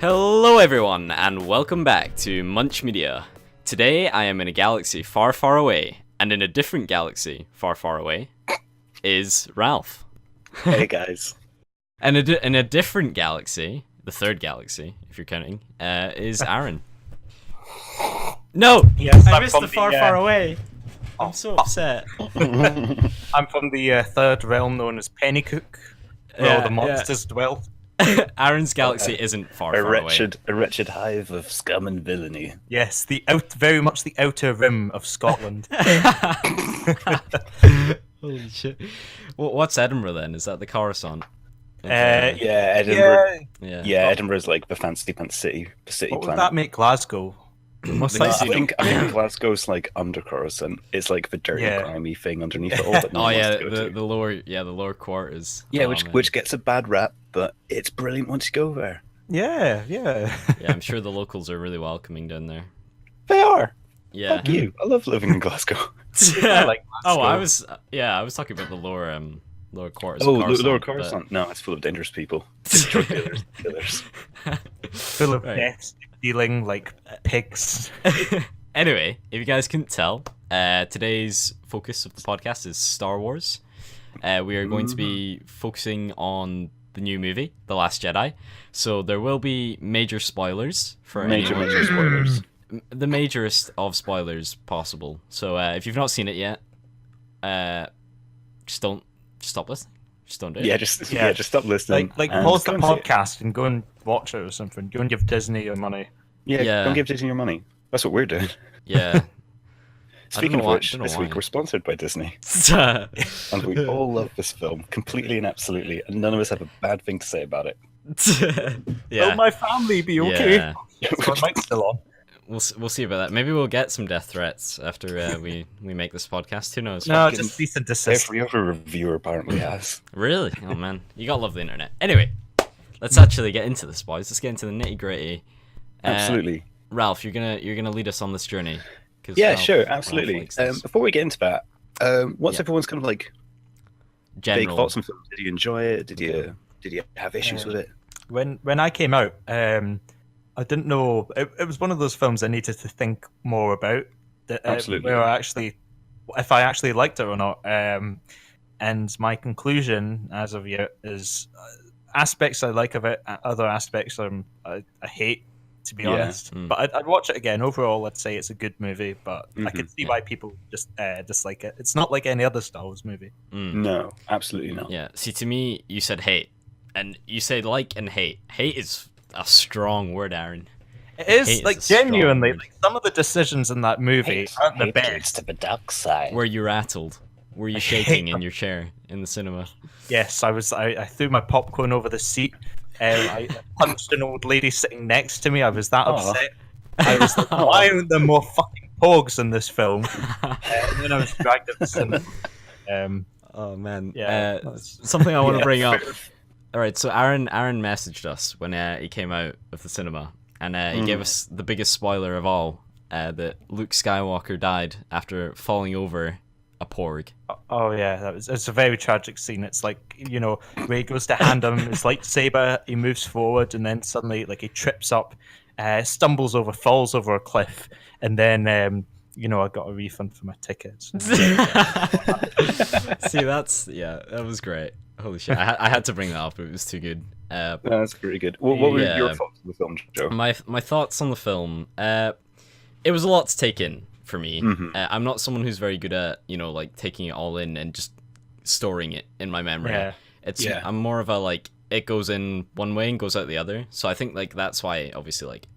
Hello everyone, and welcome back to Munch Media. Today I am in a galaxy far, far away, and in a different galaxy far, far away is Ralph. Hey guys. And in a different galaxy, the third galaxy, if you're counting, is Aaron. No! Yes, I I'm missed from the far, far away. I'm so upset. I'm from the third realm known as Pennycook, where all the monsters dwell. Aaron's galaxy isn't far, far away. A wretched hive of scum and villainy. Yes, very much the outer rim of Scotland. Holy shit. What's Edinburgh then? Is that the Coruscant? Yeah, Edinburgh. Yeah. Edinburgh's like the fancy pants city What would planet. that make Glasgow? What's No, that? I think Glasgow's like under Coruscant. It's like the dirty, grimy thing underneath it all. But no Oh one yeah, wants to go to. the lower quarters. Yeah, Oh, which gets a bad rap, but it's brilliant once you go there. Yeah. yeah, I'm sure the locals are really welcoming down there. They are. Yeah. Fuck you. I love living in Glasgow. I like Oh, Glasgow. I was talking about the lower quarters. Oh, of Coruscant, lower but- Coruscant. No, it's full of dangerous people. Drug dealers. killers. Full of Right. death dealing like pigs. Anyway, if you guys couldn't tell, today's focus of the podcast is Star Wars. We are going to be focusing on the new movie, The LAST JEDI. So there will be major spoilers for Major anyone. spoilers. The majorest of spoilers possible. So if you've not seen it yet, just stop listening. Just don't do it. Yeah, just stop listening. Like and pause the go and see it. podcast and go and watch it or something. Go and give Disney your money. Yeah. Don't give Disney your money. That's what we're doing. Yeah. Speaking of know which, don't know this why. week we're sponsored by Disney, yeah. and we all love this film completely and absolutely, and none of us have a bad thing to say about it. Will my family be okay? Yeah. Our mic's still on. We'll see about that. Maybe we'll get some death threats after we make this podcast. Who knows? No, just cease and desist. Every other reviewer apparently has. Really? Oh man, you gotta love the internet. Anyway, let's actually get into this, boys. Let's get into the nitty gritty. Absolutely. Ralph, you're gonna lead us on this journey. 'Cause Yeah, Ralph- sure, Ralph absolutely. likes this. Before we get into that, what's Yeah. everyone's kind of like big General. thoughts on films? Did you enjoy it? Did you have issues with it? When I came out, I didn't know. It was one of those films I needed to think more about. Absolutely. If I actually liked it or not. And my conclusion, as of yet, is aspects I like of it, other aspects I hate. To be Yeah. honest, Mm. but I'd watch it again. Overall, I'd say it's a good movie, but I Mhm. could see why people just dislike it. It's not like any other Star Wars movie. Mm. No, absolutely not. Yeah. See, to me, you said hate, and you said like and hate. Hate is a strong word, Aaron. It is Hate is like a strong genuinely word. like some of the decisions in that movie aren't the best. to the dark side. Were you rattled? Were you I shaking hate in your chair in the cinema? Yes, I was. I threw my popcorn over the seat. I punched an old lady sitting next to me. I was that Aw. upset. I was like, why aren't there more fucking Porgs in this film? And then I was dragged at the cinema. Oh man. Yeah, that's- Something I want to Yeah, bring up. fair. All right, so Aaron messaged us when he came out of the cinema, and he gave us the biggest spoiler of all, that Luke Skywalker died after falling over a Porg. Oh yeah, it's a very tragic scene. It's like, Ray goes to hand him his lightsaber, he moves forward, and then suddenly like he trips up, falls over a cliff, and then I got a refund for my tickets. See, that was great. Holy shit, I had to bring that up. It was too good. That's pretty good. What were Yeah. your thoughts on the film, Joe? My thoughts on the film. It was a lot to take in for me. Mhm. I'm not someone who's very good at like taking it all in and just storing it in my memory. Yeah. Yeah. I'm more of a like it goes in one way and goes out the other. So I think like that's why obviously like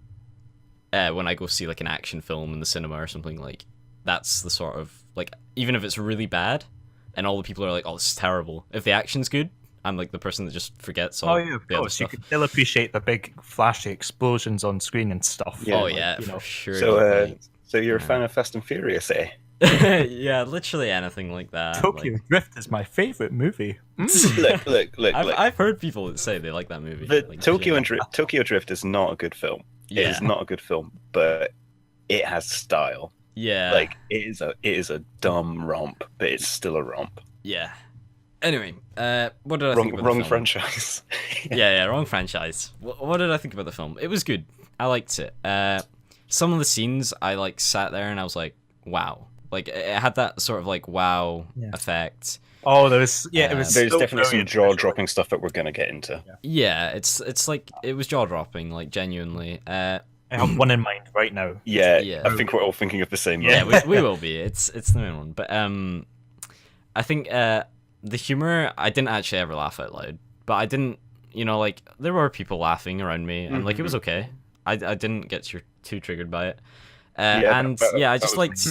when I go see like an action film in the cinema or something, like that's the sort of like, even if it's really bad and all the people are like, oh, this is terrible, if the action's good, I'm like the person that just forgets all Oh yeah, of the other course. You stuff. can still appreciate the big flashy explosions on screen and stuff. Yeah. Oh Like, yeah, you know. for sure. So, so you're a fan of Fast and Furious, eh? Yeah, literally anything like that. Tokyo Drift is my favorite movie. Look. I've heard people that say they like that movie. The like, Tokyo legit. Tokyo Drift is not a good film. It Yeah. is not a good film, but it has style. Yeah. Like it is a dumb romp, but it's still a romp. Yeah. Anyway, what did I think about Wrong the film? franchise. Yeah, wrong franchise. What did I think about the film? It was good. I liked it. Some of the scenes I like sat there and I was like, wow. Like it had that sort of like wow effect. Oh, it was There's so definitely some brilliant, jaw-dropping stuff that we're gonna get into. Yeah, it's like it was jaw dropping, like genuinely. I have one in mind right now. Yeah, I think we're all thinking of the same. Yeah, one. we will be. It's the main one, but I think the humor I didn't actually ever laugh out loud, but I didn't, like there were people laughing around me, and like it was okay. I didn't get too triggered by it. I just liked.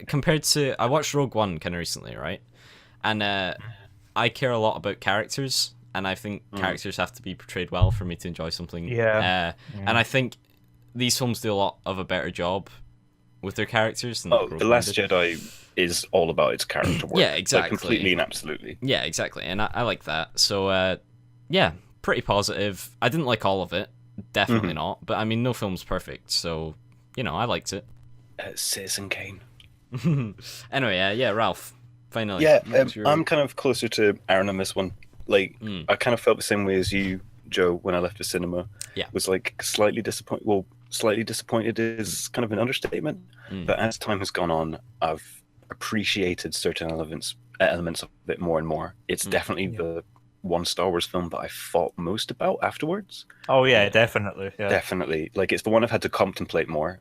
Compared to I watched Rogue One kind of recently, right? And I care a lot about characters, and I think characters have to be portrayed well for me to enjoy something. And I think these films do a lot of a better job with their characters. Than The Last Jedi is all about its character work. Yeah, exactly. Like, completely and absolutely. Yeah, exactly. And I like that. So, yeah, pretty positive. I didn't like all of it. Definitely not. But, I mean, no film's perfect. So, I liked it. Citizen Kane. Anyway, yeah, Ralph. Finally. Yeah, I'm kind of closer to Aaron on this one. Like, I kind of felt the same way as you, Joe, when I left the cinema. Yeah. Was like slightly disappointed. Well, slightly disappointed is kind of an understatement. But as time has gone on, I've appreciated certain elements of it more and more. It's definitely the one Star Wars film that I thought most about afterwards. Oh yeah, definitely. Yeah. Definitely. Like, it's the one I've had to contemplate more.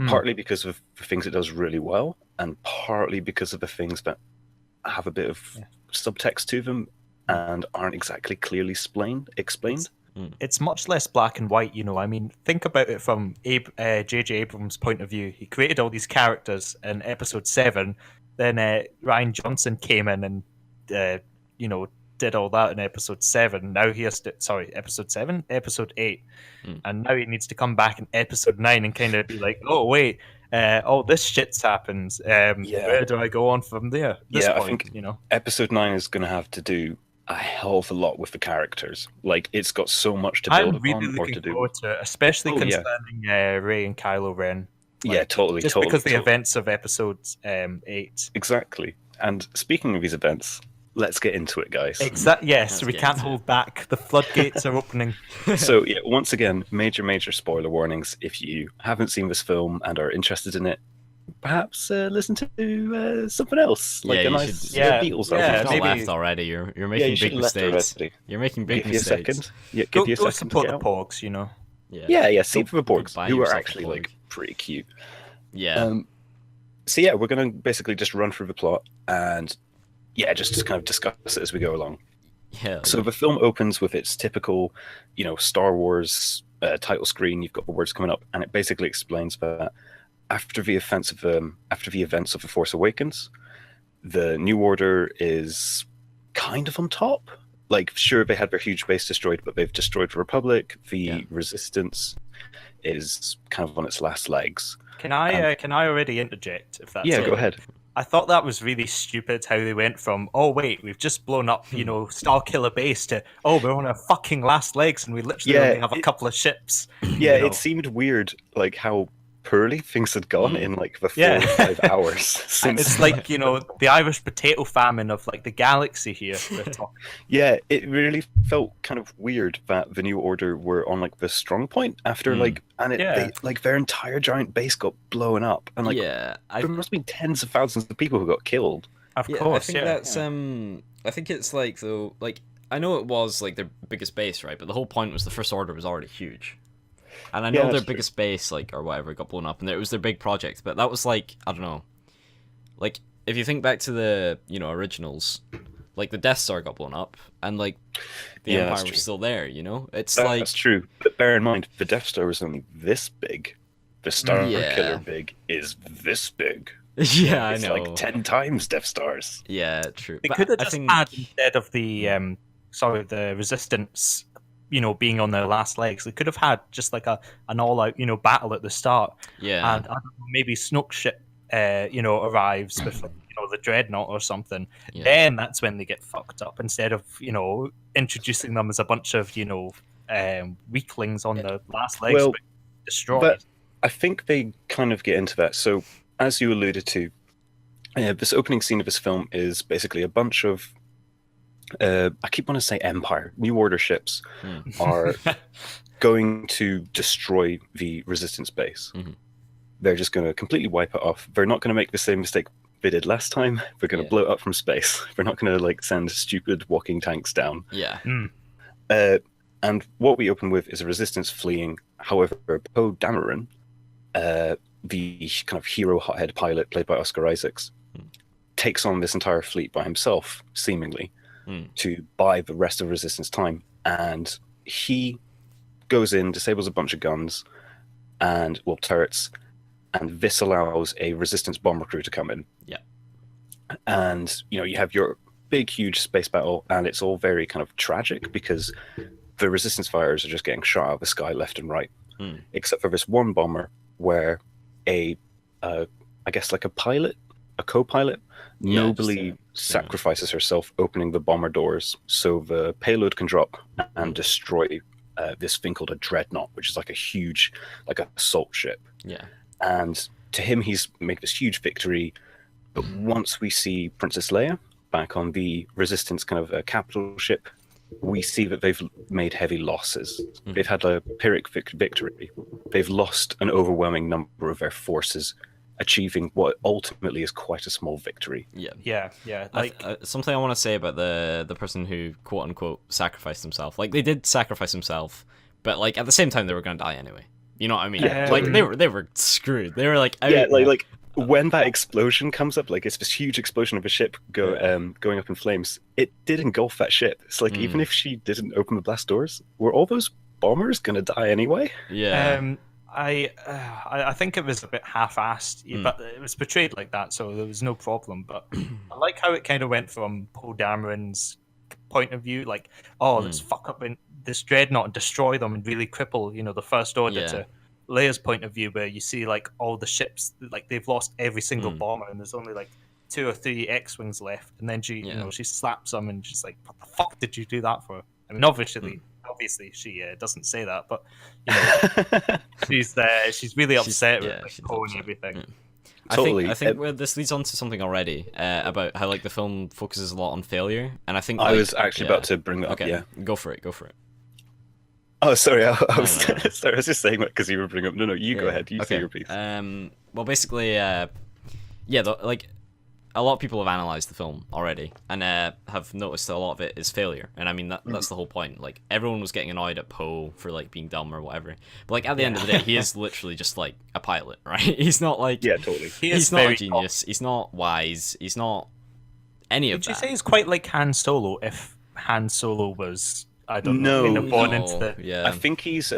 Partly because of the things it does really well, and partly because of the things that have a bit of subtext to them and aren't exactly clearly explained. It's much less black and white, I mean, think about it from J.J. Abrams' point of view. He created all these characters in Episode 7, then Rian Johnson came in and, did all that in Episode 7. Now he has to, Episode 7? Episode 8. And now he needs to come back in Episode 9 and kind of be like, oh, wait, this shit's happened. Where do I go on from there? I think Episode 9 is going to have to do a hell of a lot with the characters. Like, it's got so much to build I'm really upon or to looking do. forward to it, especially concerning Rey and Kylo Ren. Totally. Just because the events of Episode 8. Exactly. And speaking of these events, let's get into it, guys. Yes, we can't hold back. The floodgates are opening. So, once again, major spoiler warnings. If you haven't seen this film and are interested in it, perhaps listen to something else, like a nice Beatles album. You've not left already. You're making big mistakes. You're making big mistakes. Give you a second. Yeah, give you a Go second support to the get Porgs, Yeah, see for the Porgs, buy who are yourself a actually Porg. like pretty cute. Yeah. So we're gonna basically just run through the plot and just kind of discuss it as we go along. Yeah. So the film opens with its typical, Star Wars title screen. You've got the words coming up, and it basically explains that after the events of The Force Awakens, the New Order is kind of on top. Like, sure, they had their huge base destroyed, but they've destroyed the Republic. The Resistance is kind of on its last legs. Can I already interject, if that's Yeah, okay? go ahead. I thought that was really stupid how they went from, oh wait, we've just blown up, Starkiller Base to, oh, we're on our fucking last legs and we literally only have a couple of ships. Yeah, it seemed weird, like how poorly things had gone in like the 4 or 5 hours since. It's like, the Irish potato famine of like the galaxy here. Yeah, it really felt kind of weird that the New Order were on like the strong point after their entire giant base got blown up, and there must be tens of thousands of people who got killed. Of course, I think that's I think it's like, though, like, I know it was like their biggest base, right? But the whole point was the First Order was already huge. And I know their biggest base, like, or whatever, got blown up, and it was their big project. But that was like, I don't know, like, if you think back to the originals, like the Death Star got blown up, and like the Empire was still there. That's true. But bear in mind, the Death Star was only this big. The Star Killer big is this big. Yeah, it's I know. Like 10 times Death Stars. Yeah, true. They could have just had, instead of the Resistance, being on their last legs, they could have had just like an all-out, battle at the start. Yeah. And I don't know, maybe Snoke's ship, arrives with, the Dreadnought or something. Yeah. Then that's when they get fucked up, instead of, introducing them as a bunch of, weaklings on the last legs, but destroyed. But I think they kind of get into that. So, as you alluded to, this opening scene of this film is basically a bunch of I keep wanting to say Empire, New Order ships Hmm. are going to destroy the Resistance base. Mhm. They're just going to completely wipe it off. They're not going to make the same mistake they did last time. They're going to Yeah. blow it up from space. They're not going to like send stupid walking tanks down. Yeah. And what we open with is a Resistance fleeing. However, Poe Dameron, the kind of hero hothead pilot played by Oscar Isaacs, takes on this entire fleet by himself, seemingly, to buy the rest of Resistance time. And he goes in, disables a bunch of guns and turrets, and this allows a Resistance bomber crew to come in. Yeah. And you have your big, huge space battle, and it's all very kind of tragic because the Resistance fighters are just getting shot out of the sky left and right, except for this one bomber where I guess like a pilot, a co-pilot, nobly sacrifices herself, opening the bomber doors so the payload can drop and destroy this thing called a dreadnought, which is like a huge, like assault ship. Yeah. And to him, he's made this huge victory. But once we see Princess Leia back on the Resistance kind of capital ship, we see that they've made heavy losses. They've had a Pyrrhic victory. They've lost an overwhelming number of their forces, achieving what ultimately is quite a small victory. Yeah. Yeah. Like Something I want to say about the person who quote unquote sacrificed himself. Like, they did sacrifice himself, but like at the same time they were gonna die anyway. You know what I mean? Yeah, like they were screwed. They were like out. Yeah, like when that explosion comes up, like it's this huge explosion of a ship going up in flames. It did engulf that ship. It's like even if she didn't open the blast doors, were all those bombers gonna die anyway? Yeah. I think it was a bit half-assed, but it was portrayed like that, so there was no problem. But I like how it kind of went from Poe Dameron's point of view, like, let's fuck up in this dreadnought and destroy them and really cripple, the First Order, to Leia's point of view, where you see like all the ships, like they've lost every single bomber, and there's only like 2 or 3 X-wings left, and then she, she slaps them and she's like, "What the fuck did you do that for?" I mean, obviously she doesn't say that, but she's really upset with like, Poe and everything. Totally. I think this leads on to something already about how like the film focuses a lot on failure, and I think I was actually about to bring that up. Okay, Yeah, go for it. Oh, sorry. I was sorry. I was just saying that because you were bringing up. No, you go ahead. You say your piece. Well, basically, like a lot of people have analyzed the film already and have noticed that a lot of it is failure. And I mean that's the whole point. Like, everyone was getting annoyed at Poe for like being dumb or whatever. But like at the end of the day, he is literally just like a pilot, right? He's not like Totally. He's not a genius. He's not wise. He's not any of that. Would you say he's quite like Han Solo if Han Solo was, I don't know, born into the... Yeah. I think he's.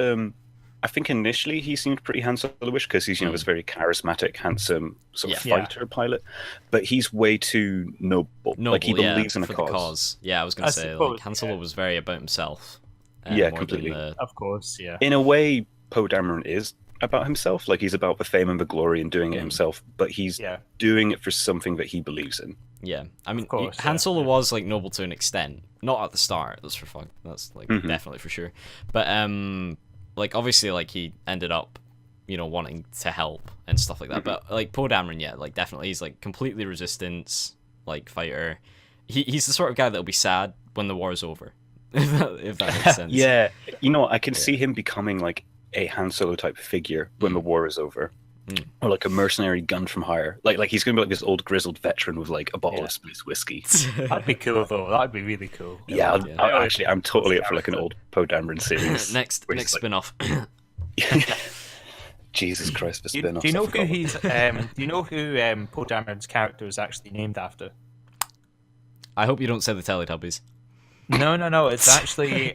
I think initially he seemed pretty Han Solo-ish because he's this very charismatic, handsome sort of fighter pilot, but he's way too noble. Like he believes in a cause. Yeah, I was gonna say like Han Solo was very about himself. Completely. Of course, yeah. In a way, Poe Dameron is about himself. Like, he's about the fame and the glory and doing it himself, but he's doing it for something that he believes in. Yeah, I mean, Han Solo was like noble to an extent, not at the start. That's for fun. That's like definitely for sure. But like obviously, like he ended up, wanting to help and stuff like that. But like Poe Dameron, like definitely, he's like completely resistance like fighter. He's the sort of guy that'll be sad when the war is over, if that makes sense. Yeah, I can see him becoming like a Han Solo type figure when the war is over. Or like a mercenary gun from hire. Like he's gonna be like this old grizzled veteran with like a bottle of space whiskey. That'd be cool though. That'd be really cool. Yeah, I'm totally up for like an old Poe Dameron series. next spin-off. Jesus Christ, the spin-off. Do you know who he's? Do you know who Poe Dameron's character is actually named after? I hope you don't say the Teletubbies. No. It's actually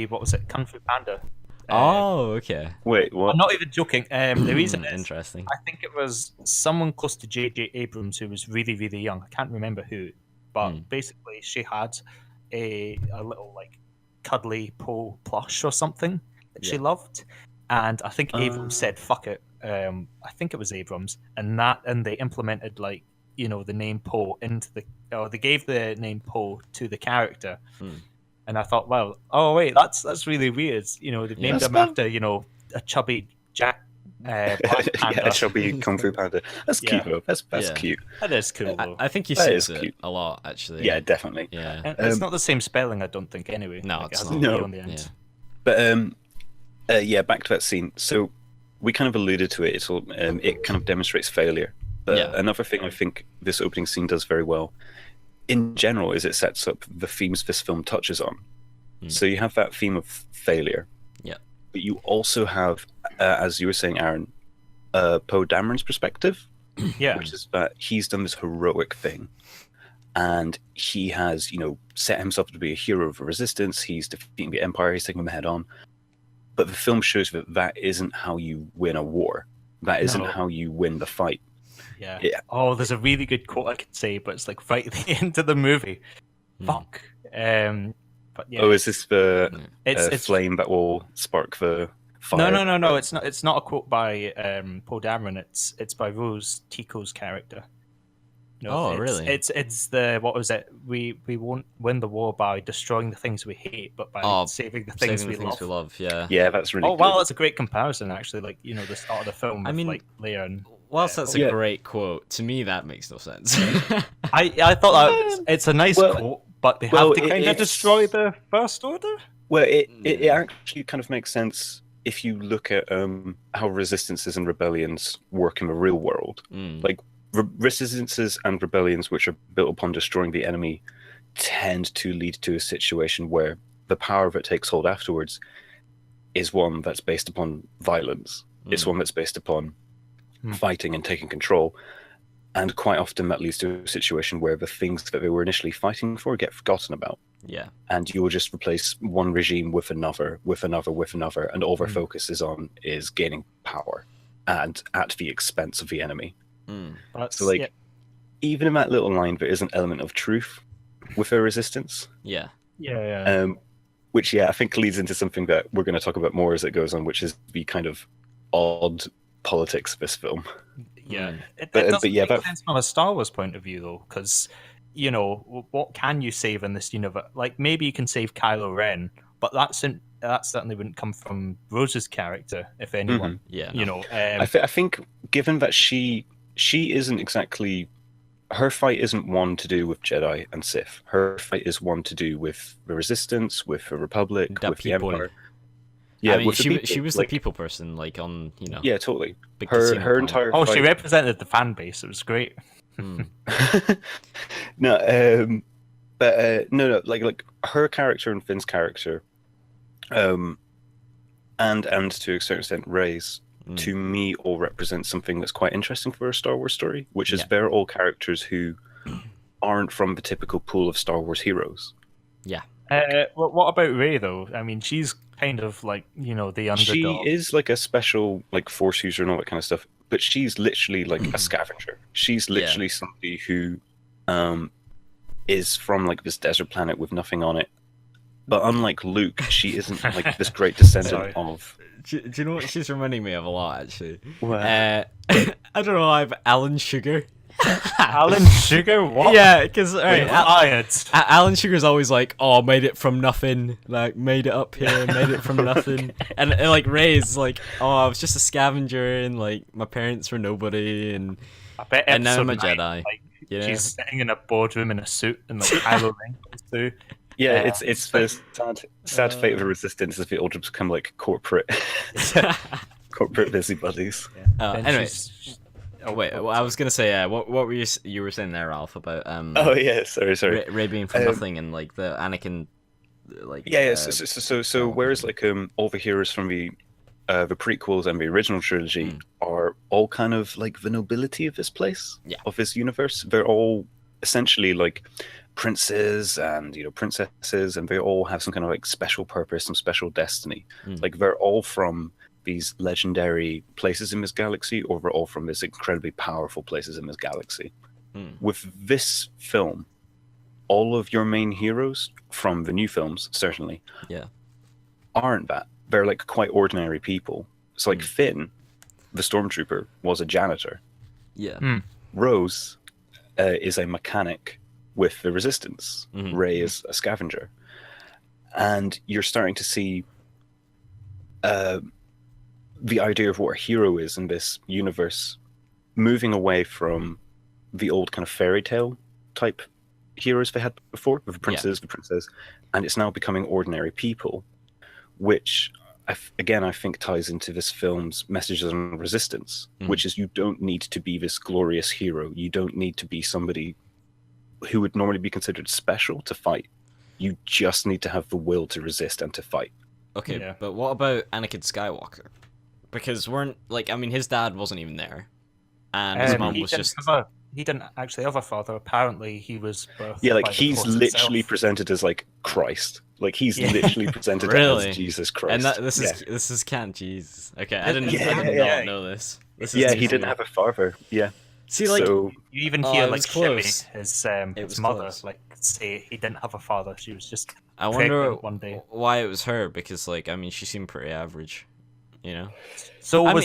what was it? Kung Fu Panda. Okay. Wait, what? I'm not even joking. The reason is, interesting. I think it was someone close to J.J. Abrams who was really, really young. I can't remember who, but basically she had a little like cuddly Poe plush or something that she loved, and I think Abrams said "fuck it." I think it was Abrams, and they implemented like the name Poe into they gave the name Poe to the character. And I thought, well, wait, that's really weird. They've named him after, a chubby Black Panther. Yeah, chubby Kung Fu Panda. That's Yeah. cute though. That's Yeah. cute. That is cool though. I think he That says is it cute. a lot, actually. Yeah, definitely. Yeah. And it's not the same spelling, I don't think. Anyway, No, Like, it's it has not. an E No. on the end. Yeah. But yeah, back to that scene. So we kind of alluded to it. It's all, it kind of demonstrates failure. But Yeah. another thing I think this opening scene does very well, in general, is it sets up the themes this film touches on. So you have that theme of failure. Yeah. But you also have, as you were saying, Aaron, Poe Dameron's perspective, Yeah. which is that he's done this heroic thing. And he has, set himself to be a hero of the resistance. He's defeating the Empire. He's taking them head on. But the film shows that that isn't how you win a war. That isn't No. how you win the fight. Yeah. Yeah. Oh, there's a really good quote I could say, but it's like right at the end of the movie. Fuck. But yeah. Oh, is this the it's flame that will spark the fire? no. It's not. It's not a quote by Poe Dameron. It's by Rose Tico's character. Oh, really? It's the what was it? We won't win the war by destroying the things we hate, but by saving the things Saving we the things love. we love, yeah. Yeah, that's really Oh good. wow, that's a great comparison actually. Like the start of the film. I with, mean, like Leia and. Whilst that's Yeah. a great quote, to me that makes no sense. I thought that it's a nice Well- quote, but they well, have to kind of it's- destroy the First Order. Well, it actually kind of makes sense if you look at how resistances and rebellions work in the real world. Like, resistances and rebellions, which are built upon destroying the enemy, tend to lead to a situation where the power that takes hold afterwards is one that's based upon violence. It's one that's based upon fighting and taking control. And quite often that leads to a situation where the things that they were initially fighting for get forgotten about. Yeah. And you will just replace one regime with another, and all their focus is gaining power, and at the expense of the enemy. That's, So, like, even in that little line, there is an element of truth with their resistance. Yeah. Which, I think leads into something that we're going to talk about more as it goes on, which is the kind of odd politics of this film. Yeah, it But- doesn't but yeah, make that- sense from a Star Wars point of view, though, because what can you save in this universe? Like maybe you can save Kylo Ren, but that certainly wouldn't come from Rose's character, if anyone. Yeah. I think, given that she isn't exactly, her fight isn't one to do with Jedi and Sith. Her fight is one to do with the Resistance, with the Republic, The with people. the Empire. Yeah, I mean, with the people, she was like, the people person, like on Yeah, totally. big Her casino planet. entire. Oh, she fight- represented the fan base. It was great. No, no, like her character and Finn's character, and to a certain extent Rey's, to me all represent something that's quite interesting for a Star Wars story, which is they're all characters who aren't from the typical pool of Star Wars heroes. Yeah. What about Rey though? I mean, she's kind of like the underdog. She is like a special like force user and all that kind of stuff, but she's literally like a scavenger. She's literally somebody who is from like this desert planet with nothing on it. But unlike Luke, she isn't like this great descendant of. Do you know what she's reminding me of a lot, actually? What? I don't know, I've Alan Sugar. Alan Sugar. What? Yeah, because Alan Sugar's always like, "Oh, made it from nothing, like made it up here, made it from nothing," and like Ray's like, "Oh, I was just a scavenger, and like my parents were nobody, and I bet now I'm a episode 9, Jedi." like, Yeah. she's sitting in a boardroom in a suit and like Kylo Ren comes through. Yeah, it's the sad fate of the Resistance as they all just become like corporate busybodies. Then Anyways. she's- Oh wait, well, I was gonna say, what were you were saying there, Ralph, about Oh yeah, sorry. Ray being from nothing and like the Anakin, like Yeah. So whereas like all the heroes from the prequels and the original trilogy are all kind of like the nobility of this place, of this universe. They're all essentially like princes and princesses, and they all have some kind of like special purpose, some special destiny. Like they're all from these legendary places in this galaxy, or they're all from this incredibly powerful places in this galaxy. With this film, all of your main heroes from the new films certainly aren't that. They're like quite ordinary people. So like Finn, the stormtrooper, was a janitor. Rose is a mechanic with the Resistance. Rey is a scavenger. And you're starting to see the idea of what a hero is in this universe, moving away from the old kind of fairy tale type heroes they had before, with the princes, the princess, and it's now becoming ordinary people, which I think ties into this film's messages on resistance, which is you don't need to be this glorious hero. You don't need to be somebody who would normally be considered special to fight. You just need to have the will to resist and to fight. Okay, but what about Anakin Skywalker? Because his dad wasn't even there, and his mom was just... He didn't actually have a father. Apparently, he was birthed by he's the Force literally itself. presented as like Christ. Like he's literally presented Really? as Jesus Christ. And this is canon. Jesus. Okay, I did not know this. He didn't have a father. Yeah. See, like, so, you even hear like Shimmy, close. his mother, like say he didn't have a father. She was just. I wonder one day why it was her, because like she seemed pretty average, you know. So you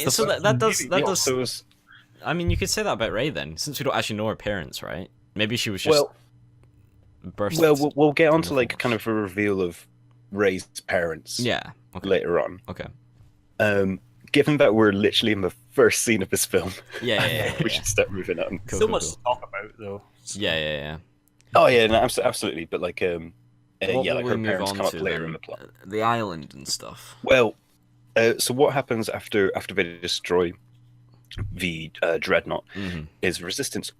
could say that about Rey then, since we don't actually know her parents, right? Maybe she was just burst. Well, we'll get onto like kind of a reveal of Rey's parents. Yeah. Okay. Later on. Okay. Given that we're literally in the first scene of this film, yeah. we should start moving on. So much to talk about, though. Yeah. Oh yeah, no, absolutely. But like, her move parents on come up to later then? in the plot. The island and stuff. Well, so what happens after they destroy the dreadnought is resistance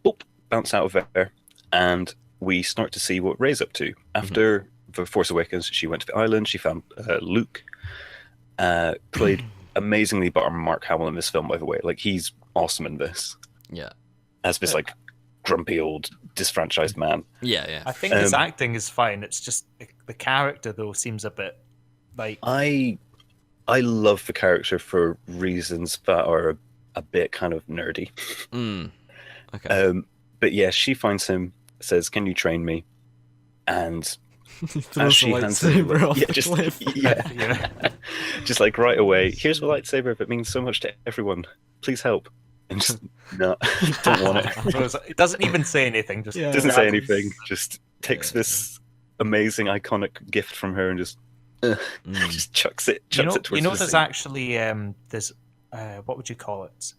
bounce out of there, and we start to see what Rey's up to. After The Force Awakens, she went to the island, she found Luke, played amazingly by Mark Hamill in this film, by the way. Like, he's awesome in this. Yeah. As this, like, grumpy old disfranchised man. Yeah. I think his acting is fine. It's just the character, though, seems a bit like... I love the character for reasons that are a bit kind of nerdy. Okay. But yeah, she finds him, says, "Can you train me?" And as she hands him, just like right away, "Here's the lightsaber that means so much to everyone. Please help." And just no, don't want it. It doesn't even say anything. Just doesn't say anything. Just takes this amazing, iconic gift from her and just chucks it. Towards there's actually there's what would you call it?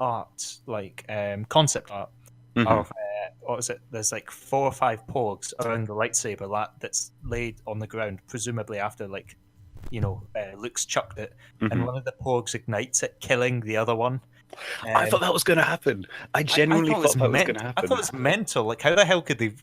Art, like concept art of what is it? There's like 4 or 5 porgs around the lightsaber that's laid on the ground, presumably after Luke's chucked it, and one of the porgs ignites it, killing the other one. I thought that was going to happen. I genuinely thought that was going to happen. I thought it was mental. Like, how the hell could they,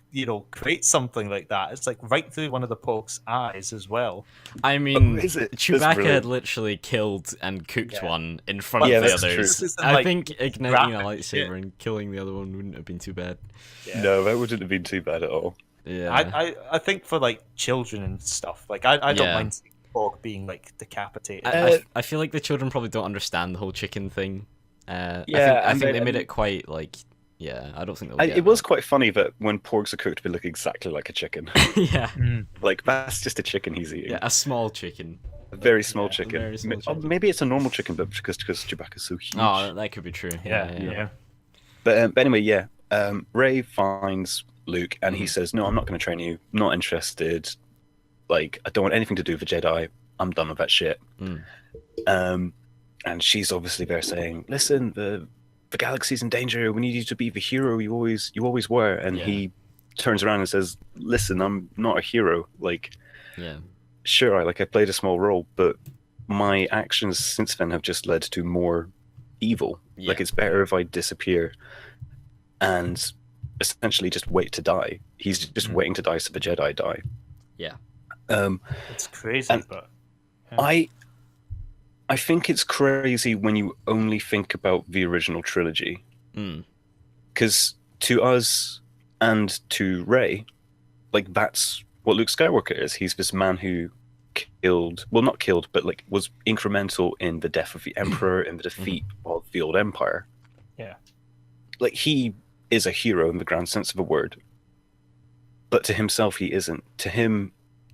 create something like that? It's like right through one of the pork's eyes as well. I mean, is it? Chewbacca had literally killed and cooked one in front of the others. I think igniting a lightsaber and killing the other one wouldn't have been too bad. Yeah. No, that wouldn't have been too bad at all. Yeah. I think for like children and stuff, like I don't mind seeing pork being like decapitated. I feel like the children probably don't understand the whole chicken thing. I think they made it quite like, I don't think it was quite funny that when porgs are cooked, they look exactly like a chicken. Yeah. Like, that's just a chicken he's eating. Yeah, a small chicken. A very small chicken. Very small chicken. Maybe it's a normal chicken, but because Chewbacca's so huge. Oh, that could be true. Yeah. But anyway, Rey finds Luke and he says, "No, I'm not going to train you. Not interested. Like, I don't want anything to do with the Jedi. I'm done with that shit." And she's obviously there saying, "Listen, the galaxy's in danger. We need you to be the hero you always were." And he turns around and says, "Listen, I'm not a hero. Like, sure, I played a small role, but my actions since then have just led to more evil. Like, it's better if I disappear and essentially just wait to die." He's just waiting to die so the Jedi die. Yeah. It's crazy, but I think it's crazy when you only think about the original trilogy. Because to us and to Rey, like, that's what Luke Skywalker is. He's this man who not killed, but like was incremental in the death of the Emperor and the defeat of the old Empire. Yeah. Like, he is a hero in the grand sense of the word. But to himself, he isn't. To him,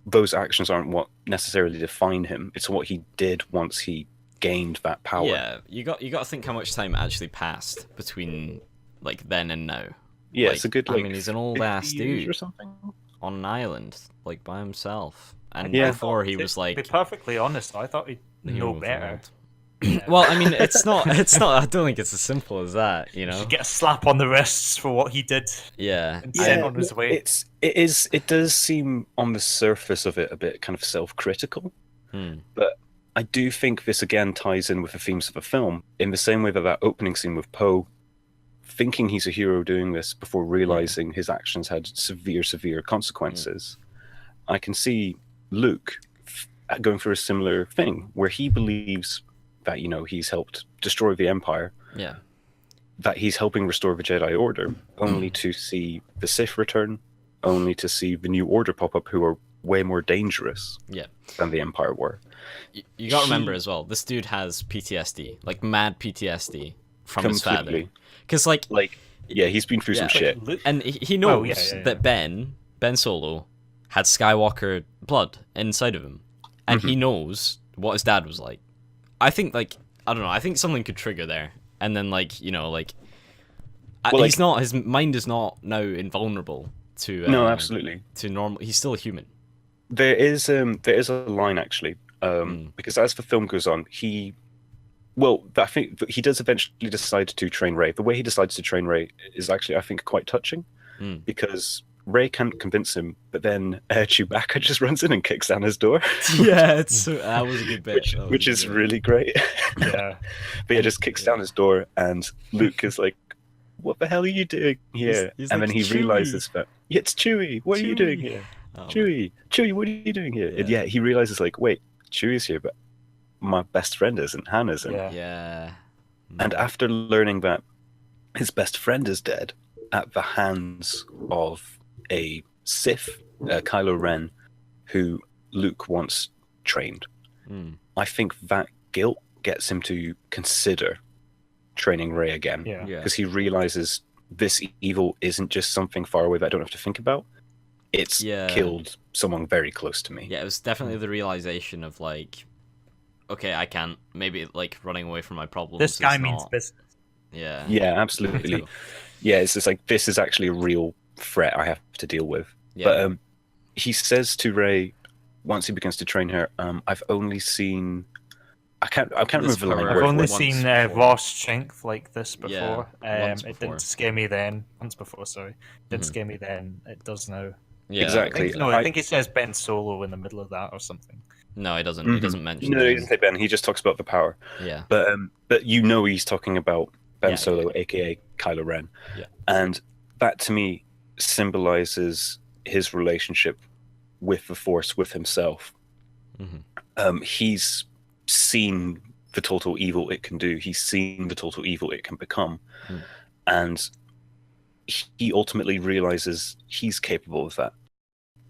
those actions aren't what necessarily define him. It's what he did once he gained that power. Yeah, you got to think how much time actually passed between like then and now. Yeah, it's a good. I mean, he's an old ass dude or something on an island, like by himself. And before he was like, to be perfectly honest, I thought he'd know better. Well, I mean, it's not. It's not. I don't think it's as simple as that. You know. Should get a slap on the wrists for what he did Yeah. and sent Yeah, on his way. it does seem on the surface of it a bit kind of self-critical, Hmm. but I do think this again ties in with the themes of the film in the same way that that opening scene with Poe thinking he's a hero doing this before realizing his actions had severe consequences. I can see Luke going through a similar thing where he believes that he's helped destroy the Empire, Yeah. that he's helping restore the Jedi Order, only to see the Sith return, only to see the New Order pop up, who are way more dangerous Yeah. than the Empire were. You got to remember as well. This dude has PTSD, like mad PTSD from his father. Completely. Because like Yeah, he's been through some shit. Luke- and he knows yeah. that Ben Solo had Skywalker blood inside of him, and he knows what his dad was like. I think I don't know. I think something could trigger there, and then he's not. His mind is not now invulnerable to No, absolutely. to normal. He's still a human. There is a line actually, because as the film goes on, I think he does eventually decide to train Rey. The way he decides to train Rey is actually, I think, quite touching, because Rey can't convince him, but then Chewbacca just runs in and kicks down his door. Yeah, that was a good bit. which is really great. Yeah. But yeah, just kicks down his door, and Luke is like, "What the hell are you doing here?" He's and like, then he "Chewie." realizes that it's Chewie. What are you doing here? Oh, Chewie, what are you doing here? And Yeah. he realizes like, wait, Chewie's here, but my best friend isn't. Han isn't. Yeah. Yeah. And after learning that his best friend is dead at the hands of a Sith, Kylo Ren, who Luke once trained, I think that guilt gets him to consider training Rey again. Yeah. Because he realizes this evil isn't just something far away that I don't have to think about. It's killed someone very close to me. Yeah, it was definitely the realization of like, okay, I can't. Maybe like running away from my problems. This guy is means not- business. Yeah. Yeah, absolutely. Yeah, it's just like, this is actually a real threat I have to deal with. Yeah. But he says to Rey, once he begins to train her, I've only seen... I can't remember the line. power. I've word for only it. seen before. raw strength like this Yeah, before. once It before. didn't scare me then. Once before, sorry. Didn't Mhm. scare me then. It does now. Yeah, Exactly. I think he says Ben Solo in the middle of that or something. No, he doesn't. He doesn't mention. No, he him. doesn't say Ben. He just talks about the power. Yeah. But he's talking about Ben Yeah, Solo, aka Kylo Ren. Yeah. And that to me symbolizes his relationship with the Force, with himself. He's seen the total evil it can do. He's seen the total evil it can become. And he ultimately realizes he's capable of that.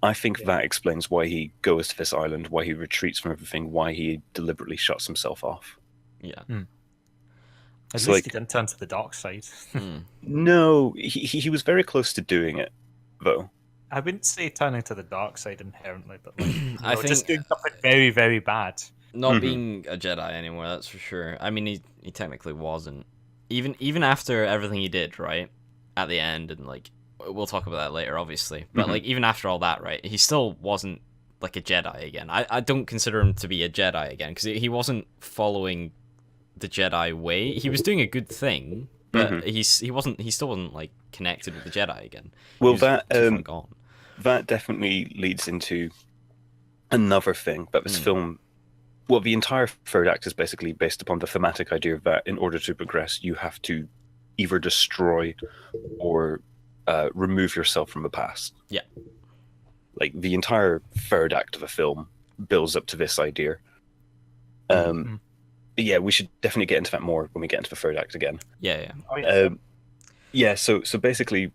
I think that explains why he goes to this island, why he retreats from everything, why he deliberately shuts himself off. Yeah. At So, least like- he didn't turn to the dark side. No, he was very close to doing it, though. I wouldn't say turning to the dark side inherently, but like, I just think doing something very, very bad. not being a Jedi anymore. That's for sure. I mean, he technically wasn't. Even after everything he did, right, at the end, and like we'll talk about that later, obviously. But like even after all that, right, he still wasn't like a Jedi again. I don't consider him to be a Jedi again because he wasn't following the Jedi way. He was doing a good thing, but he still wasn't like connected with the Jedi again. Well, He was too far gone. that definitely leads into another thing that this film. Well, the entire third act is basically based upon the thematic idea of that in order to progress, you have to either destroy or remove yourself from the past. Yeah. Like, the entire third act of the film builds up to this idea. But yeah, we should definitely get into that more when we get into the third act again. Yeah. So basically,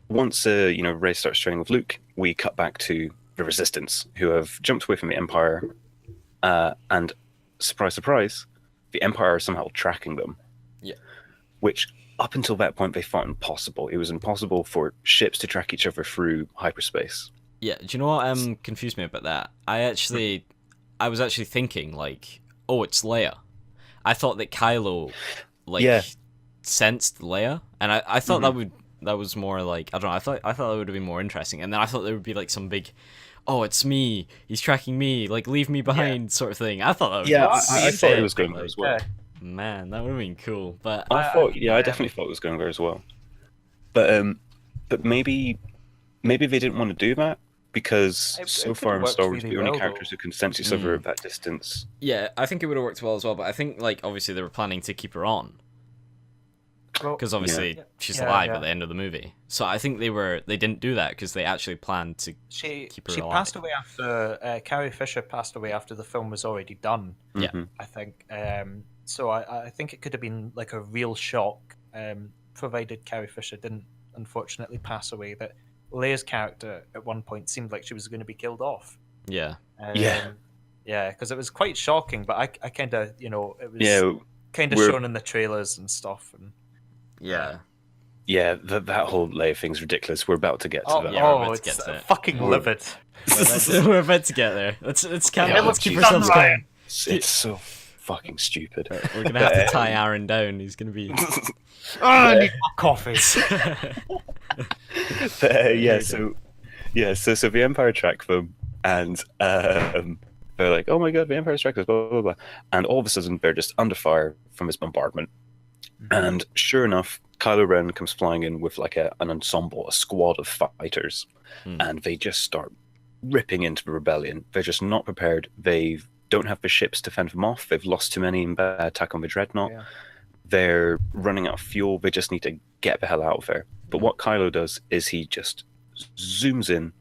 once Rey starts training with Luke, we cut back to the Resistance, who have jumped away from the Empire, and surprise, surprise, the Empire are somehow tracking them. Yeah. Which, up until that point, they thought impossible. It was impossible for ships to track each other through hyperspace. Yeah. Do you know what confused me about that? I was actually thinking like, oh, it's Leia. I thought that Kylo sensed Leia, and I thought that was more like, I don't know. I thought that would have been more interesting, and then I thought there would be like some big, oh, it's me. He's tracking me. Like, leave me behind, sort of thing. I thought that was Yeah, insane. I thought it was going there as well. Man, that would have been cool. But I definitely thought it was going there as well. But maybe they didn't want to do that because so far in Star Wars, the only characters who can sense each other at that distance. yeah, I think it would have worked well as well. But I think, like, obviously they were planning to keep her on because obviously she's alive at the end of the movie. So I think they didn't do that because they actually planned to keep her alive. She passed away after Carrie Fisher passed away after the film was already done. Yeah, I think. So I think it could have been like a real shock, provided Carrie Fisher didn't unfortunately pass away. That Leia's character at one point seemed like she was going to be killed off. Yeah. Yeah, because it was quite shocking. But I kind of, it was kind of shown in the trailers and stuff. And yeah. Yeah, that whole Leia thing's ridiculous. We're about to get to that. Yeah, it's fucking livid. We're about to get there. Let's keep ourselves going. It's so fucking stupid. We're gonna have to tie Aaron down. He's gonna be. I need more coffee. So the Empire track them, and they're like, "Oh my god, the Empire's tracked us!" Blah blah blah, and all of a sudden they're just under fire from his bombardment. And sure enough, Kylo Ren comes flying in with like an ensemble, a squad of fighters, and they just start ripping into the rebellion. They're just not prepared. They don't have the ships to fend them off. They've lost too many in Attack on the Dreadnought. Yeah. They're running out of fuel. They just need to get the hell out of there. But what Kylo does is he just zooms in,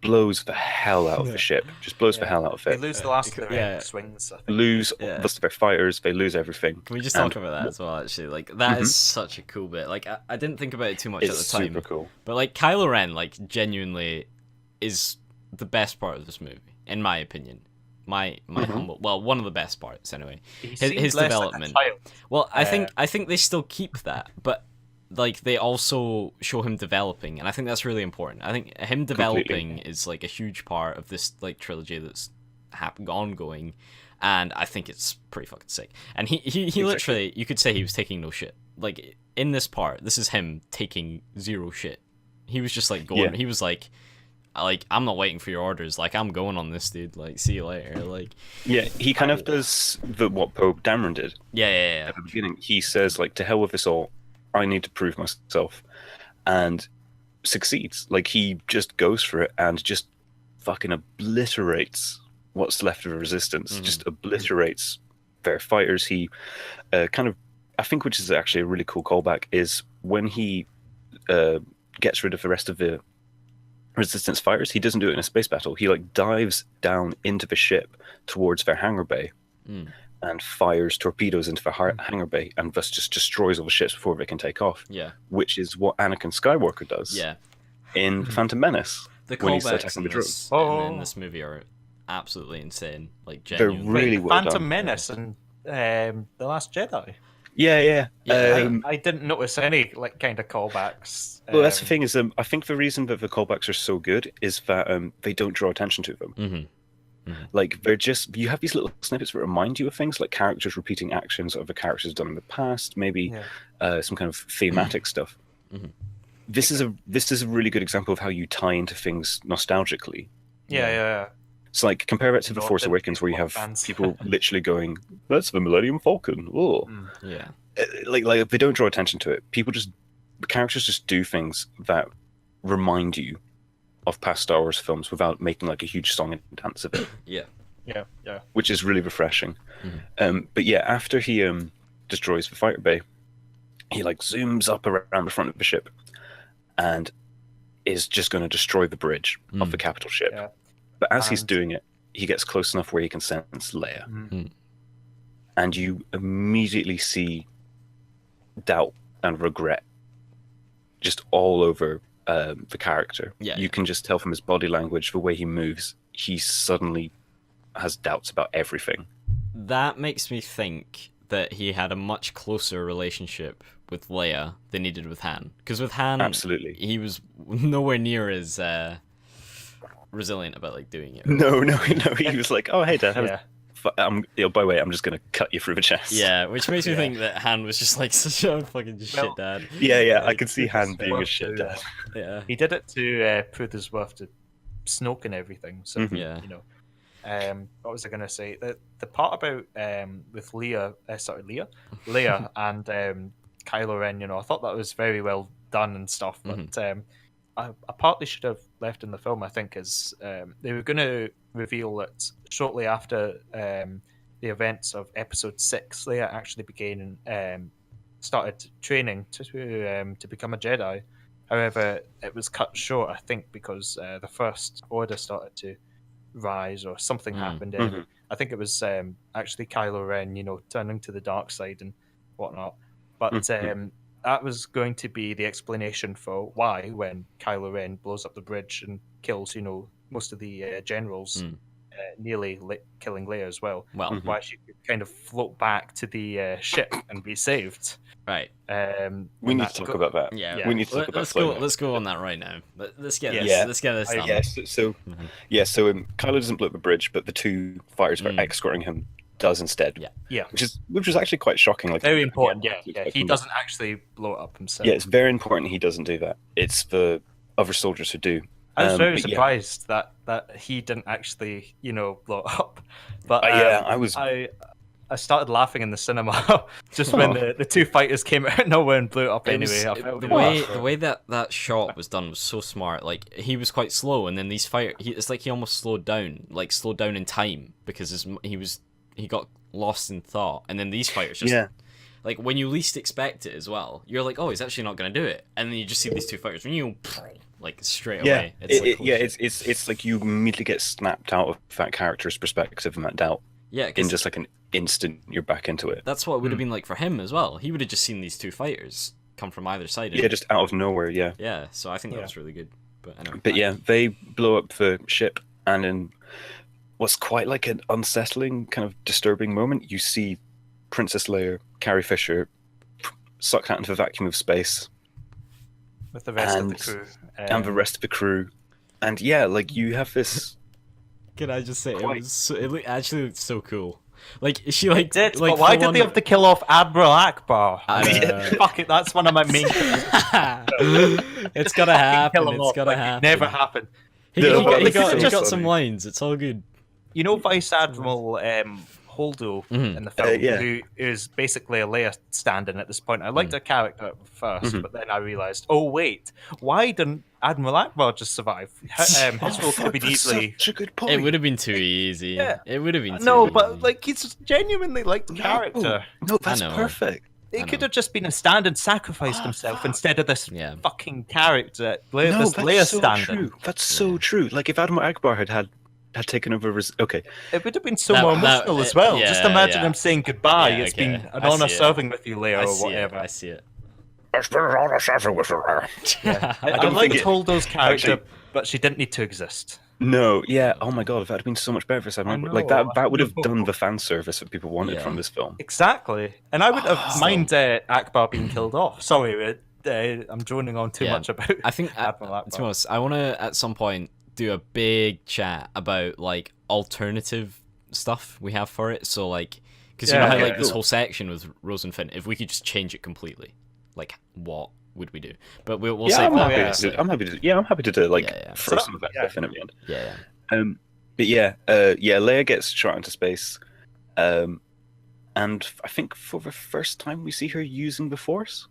blows the hell out of the ship. Just blows the hell out of it. They lose the last of their swings. I think. Lose most of their fighters. They lose everything. Can we just talk about that as well? Actually, like that is such a cool bit. Like I didn't think about it too much at the time. It's super cool. But like Kylo Ren, like genuinely, is the best part of this movie, in my opinion. My humble, well, one of the best parts anyway. His development. Like well, I think they still keep that, but like they also show him developing, and I think that's really important. I think him developing is like a huge part of this like trilogy that's ongoing, and I think it's pretty fucking sick. And he literally, you could say he was taking no shit. Like in this part, this is him taking zero shit. He was just like going. Yeah. He was like, I'm not waiting for your orders. Like, I'm going on this, dude. Like, see you later. Like, yeah, he kind of does what Poe Dameron did. Yeah. At the beginning, he says, like, to hell with this all. I need to prove myself, and succeeds. Like, he just goes for it and just fucking obliterates what's left of the Resistance. Just obliterates their fighters. He kind of, I think, which is actually a really cool callback, is when he gets rid of the rest of the Resistance fighters, he doesn't do it in a space battle. He like dives down into the ship towards their hangar bay and fires torpedoes into the hangar bay, and thus just destroys all the ships before they can take off. Yeah, which is what Anakin Skywalker does. Yeah, in Phantom Menace. The callbacks in this movie are absolutely insane. Like genuinely. They're really well Phantom done. Menace and The Last Jedi. Yeah. I didn't notice any like kind of callbacks. Well, that's the thing is, I think the reason that the callbacks are so good is that they don't draw attention to them. Like they're just, you have these little snippets that remind you of things, like characters repeating actions of the characters done in the past, maybe some kind of thematic stuff. This is a really good example of how you tie into things nostalgically. Yeah. It's like, compare it to The Force Awakens, where you have people literally going, "That's the Millennium Falcon." Oh, yeah. Like they don't draw attention to it. The characters just do things that remind you of past Star Wars films without making like a huge song and dance of it. Yeah. Which is really refreshing. But yeah, after he destroys the fighter bay, he like zooms up around the front of the ship and is just going to destroy the bridge of the capital ship. Yeah. But as he's doing it, he gets close enough where he can sense Leia. And you immediately see doubt and regret just all over the character. You can just tell from his body language, the way he moves, he suddenly has doubts about everything. That makes me think that he had a much closer relationship with Leia than he did with Han. Because with Han, absolutely, he was nowhere near as resilient about like doing it. No, he was like, "Oh, hey, Dad, by the way, I'm just gonna cut you through the chest." Yeah, which makes me think that Han was just like such a fucking shit dad. Yeah, I can see Han being a shit dad. Yeah, he did it to prove his worth to Snoke and everything. So Yeah. you know, what was I gonna say? The part about with Leia and Kylo Ren. You know, I thought that was very well done and stuff. But a part they should have left in the film, I think, is they were going to reveal that shortly after the events of Episode 6, Leia actually began started training to become a Jedi. However, it was cut short, I think, because the First Order started to rise or something happened. Anyway. I think it was actually Kylo Ren, you know, turning to the dark side and whatnot. But that was going to be the explanation for why, when Kylo Ren blows up the bridge and kills, you know, most of the generals, nearly killing Leia as well. Well, why she could kind of float back to the ship and be saved. right. We need to talk about that. Yeah, we need to talk about. Let's go on that right now. Let's get this. Yeah. Let's get this done. Yes. So Kylo doesn't blow up the bridge, but the two fighters who are escorting him does instead. Yeah. Which was actually quite shocking. Like Very important. Yeah. He doesn't actually blow it up himself. Yeah, it's very important he doesn't do that. It's the other soldiers who do. I was very surprised that he didn't actually, you know, blow it up. But I was. I started laughing in the cinema just when the two fighters came out of nowhere and blew it up anyway. The way that shot was done was so smart. Like, he was quite slow, and then these it's like he almost slowed down in time, because he got lost in thought, and then these fighters just like, when you least expect it as well, you're like, oh, he's actually not going to do it, and then you just see these two fighters when you like straight away. It's like you immediately get snapped out of that character's perspective and that doubt. Yeah, in just like an instant, you're back into it. That's what it would have been like for him as well. He would have just seen these two fighters come from either side. Yeah, just out of nowhere. Yeah. Yeah. So I think that was really good. But anyway. But yeah, they blow up the ship, and in what's quite like an unsettling, kind of disturbing moment, you see Princess Leia, Carrie Fisher, sucked out into the vacuum of space with the rest of the crew, and the rest of the crew, and yeah, like you have this. Can I just say it actually looked so cool. Like, she did. But why did they have to kill off Admiral Akbar? Fuck it, that's one of my main. It's gotta happen. It's gotta happen. Never happened. He got some lines. It's all good. You know, Vice Admiral Holdo in the film, who is basically a Leia stand-in at this point. I liked her character at first, but then I realised, oh wait, why didn't Admiral Akbar just survive? His role could have been easily. Such a good point. It would have been too easy. Yeah. It would have been. No, but like, he's genuinely liked the character. No, that's perfect. He could have just been a stand-in, sacrificed himself instead of this fucking character. Leia stand-in. That's so true. Like, if Admiral Akbar had taken over. Okay, it would have been so more emotional as well. Just imagine him saying goodbye. It's been an honor serving with you, Leia, or whatever. I see it. It's been an honor serving with you. I liked Holdo's character, but she didn't need to exist. No, yeah. Oh my god, if that had been so much better for Sam, like that would have done the fan service that people wanted from this film. Exactly, and I would have minded Akbar being killed off. Sorry, I'm droning on too much about. I think, Admiral Akbar. To be honest, I want to at some point do a big chat about like alternative stuff we have for it. So like, because you know how like this whole section with Rose and Finn, if we could just change it completely, like what would we do? But we'll save that. I'm happy to do it. Like throw some of that stuff in at the end. Yeah. But Leia gets shot into space, and I think for the first time we see her using the Force.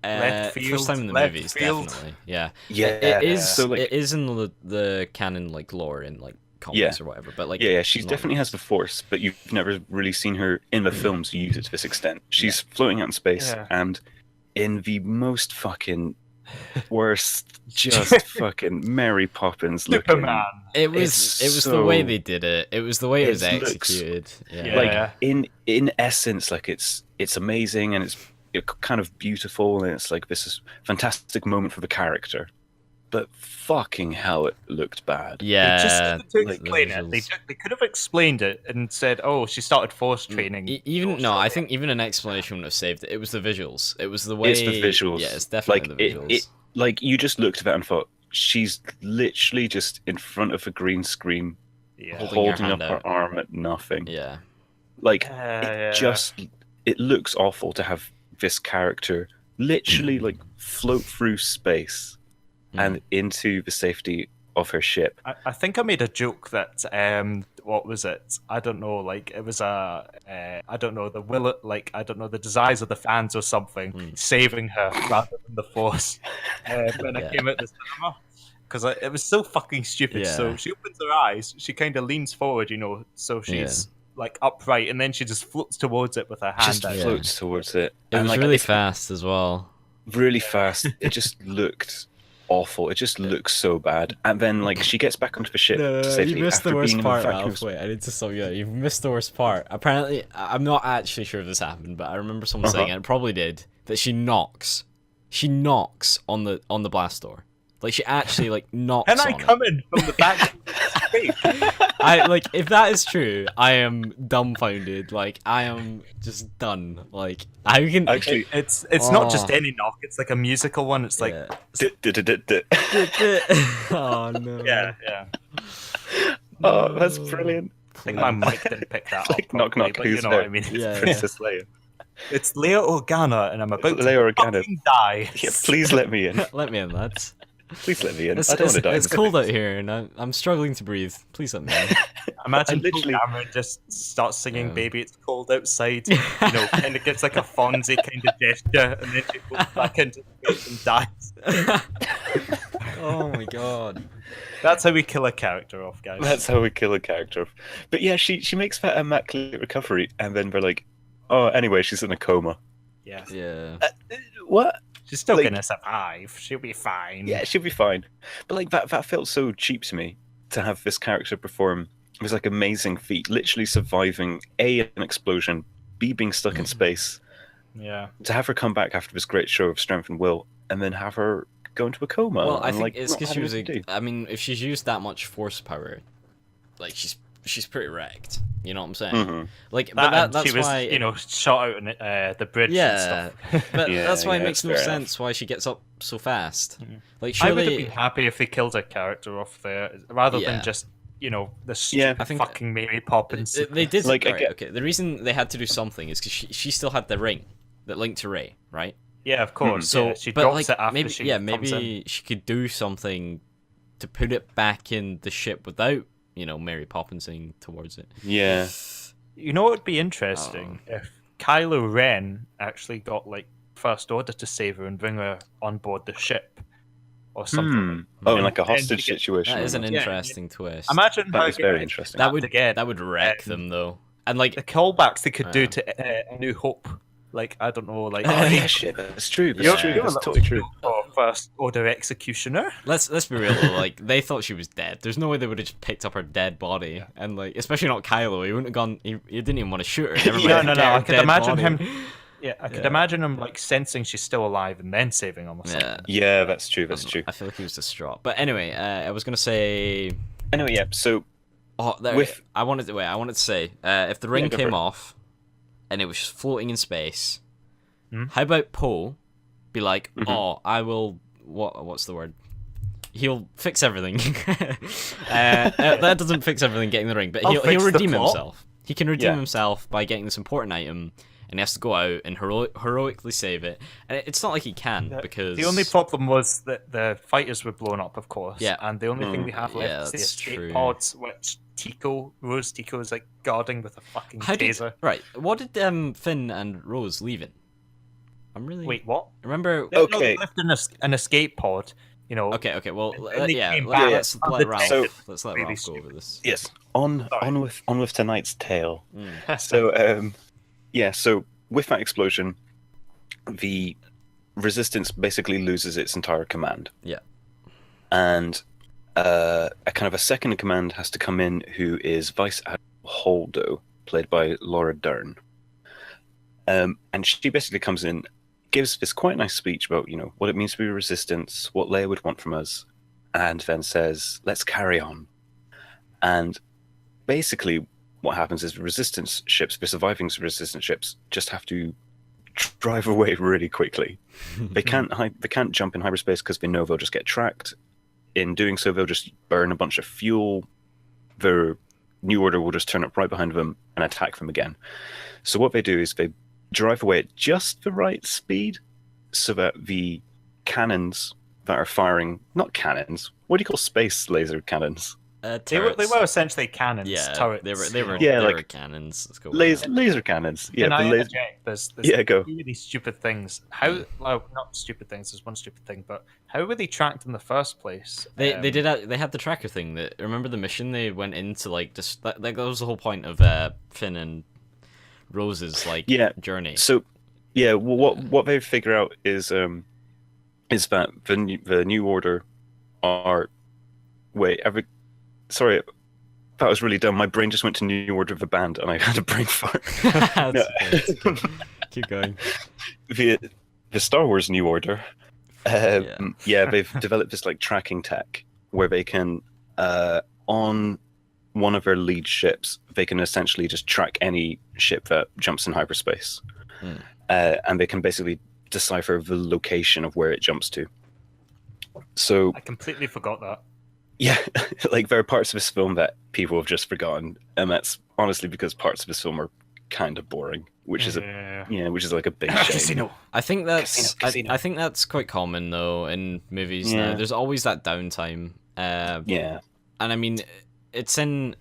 First time in the movies, definitely. Yeah. It is. So, like, it is in the canon, like, lore in like comics or whatever. But like, she definitely has the Force, but you've never really seen her in the films use it to this extent. She's floating out in space, and in the most fucking worst, just fucking Mary Poppins looking. Superman. It was the way they did it. It was the way it was executed. Like in essence, like it's amazing and it's kind of beautiful, and it's like this is fantastic moment for the character, but fucking hell, it looked bad. Yeah, to explain it, they could have explained it and said, "Oh, she started Force training." I think even an explanation would have saved it. It was the visuals. It was the way. It's the visuals. Yeah, it's definitely the visuals. Like you just looked at that and thought, she's literally just in front of a green screen, holding up her arm at nothing. Yeah, like it looks awful to have this character literally like float through space and into the safety of her ship. I think I made a joke that what was it? I don't know. Like it was I don't know the will it like I don't know the desires of the fans or something saving her rather than the Force when I came out the cinema because it was so fucking stupid. Yeah. So she opens her eyes, she kind of leans forward, so she's like upright, and then she just floats towards it with her hand. Just out. floats towards it. It And, was like, really it's fast as well. really fast. It just looked awful. It just looks so bad. And then like she gets back onto the ship to safety you missed after the worst being in part, the vacuum. Ralph. Wait, I need to stop you. You've missed the worst part. Apparently, I'm not actually sure if this happened, but I remember someone saying, and it probably did, that she knocks. She knocks on the blast door. Like she actually like knocks. Can I on come it. in from the back? I like if that is true, I am dumbfounded. Like I am just done. Like how can Actually, It's not just any knock. It's like a musical one. It's like oh no. yeah. Oh, that's brilliant. I think my mic didn't pick that Like up. knock properly, knock, but you who's know there? what I mean. Yeah. Princess Leia. It's Leia Organa, and I'm about to Leia Organa. fucking die. Yeah, please let me in. Let me in, lads. Please let me in. It's, I don't want to die. it's cold out here, and I'm struggling to breathe. Please let me in. Imagine I literally- Cameron just starts singing Yeah. "Baby, It's Cold Outside," and it gets like a Fonzie kind of gesture, and then she goes back into the face and dies. Oh my god. That's how we kill a character off, guys. That's how we kill a character. But yeah, she makes that immaculate recovery, and then we're like, oh, anyway, she's in a coma. Yeah, Yeah. What? she's still like- gonna survive. She'll be fine. Yeah, she'll be fine. But like that felt so cheap to me to have this character perform. It was like amazing feat, literally surviving A, an explosion, B, being stuck in space. yeah. To have her come back after this great show of strength and will, and then have her go into a coma. Well, I and, think like, it's not because she have was. anything to do. I mean, if she's used that much force power, like she's pretty wrecked. You know what I'm saying? Mhm. Like, That, but and that's she was, why shot out on the bridge Yeah, and stuff. but Yeah, that's why yeah, it makes no fair enough. sense why she gets up so fast. Like, I would have surely been happy if they killed a character off there rather Yeah. than just the Yeah. I think- fucking Mary Poppins. they did. Like, I right, get- okay, the reason they had to do something is because she still had the ring that linked to Ray, right? Yeah, of course. So, yeah, she but drops like, it after maybe she yeah, comes in. maybe she could do something to put it back in the ship without Mary Poppinsing towards it. Yeah. You know what would be interesting if Kylo Ren actually got like First Order to save her and bring her on board the ship or something. Oh, in like a And hostage she gets- situation. That is an Yeah, interesting twist. Imagine That her is very getting interesting. That trapped would again. that would wreck them though, and like The callbacks they could do Yeah. to A New Hope. Like I don't know, like Oh yeah, shit. That's true. That's You're- true. you're That's a totally true. or First Order Executioner. let's be real though, like they thought she was dead. There's no way they would have just picked up her dead body and like, especially not Kylo. He wouldn't have gone. He didn't even want to shoot her. Never mind, No. get her I could dead imagine body. him. Yeah, I could Yeah. imagine him like sensing she's still alive and then saving him or something. Yeah, Yeah, that's true. That's true. I feel like he was distraught. But anyway, I was gonna say. Anyway, yeah. So Oh, there. With- I wanted to say, if the ring go for came it. off, and it was just floating in space, Hmm? how about Poe be like, Mhm. "Oh, I will. What's the word? He'll fix everything." That doesn't fix everything, getting the ring, but I'll he'll fix the redeem plot. himself. He can redeem Yeah. himself by getting this important item, and he has to go out and heroically save it. And it's not like he can because The only problem was that the fighters were blown up, of course. Yeah. And the only thing we have left Yeah, is the that's escape true. pods, which Rose Tico is like guarding with a fucking taser. Right? What did Finn and Rose leave in? I'm really Wait, what? remember. No, Okay. they left an escape pod. Okay. Well, And they yeah. came Let, back let's let Ralph. So- let's let Really Ralph go stupid. over this. yes, on with tonight's tale. Mm. So so with that explosion, the resistance basically loses its entire command. Yeah. And a kind of a second in command has to come in, who is Vice Admiral Holdo, played by Laura Dern. And she basically comes in, gives this quite nice speech about what it means to be resistance, what Leia would want from us, and then says, "Let's carry on." And basically, what happens is resistance ships, the surviving resistance ships, just have to drive away really quickly. They can't jump in hyperspace because they know they'll just get tracked. In doing so, they'll just burn a bunch of fuel. The New Order will just turn up right behind them and attack them again. So what they do is they drive away at just the right speed so that the cannons that are firing not cannons. What do you call space laser cannons? They were essentially cannons, yeah, turrets. they were cannons. Let's go with that. Laser cannons. Yeah, Can I the laser. interject? There's Go. really stupid things. How? Well, not stupid things. There's one stupid thing, but how were they tracked in the first place? They had the tracker thing. That remember the mission they went into like just that was the whole point of Finn and Rose's journey. So what they figure out is that the New Order are sorry, that was really dumb. My brain just went to New Order the band, and I had a brain fart. Keep going. The Star Wars New Order, they've developed this like tracking tech where they can, on one of their lead ships, they can essentially just track any ship that jumps in hyperspace, and they can basically decipher the location of where it jumps to. So I completely forgot that. Yeah, like there are parts of this film that people have just forgotten, and that's honestly because parts of this film are kind of boring, which is like a big shame. Casino. I think that's Casino. I think that's quite common though in movies now. There's always that downtime. And I mean, it's in.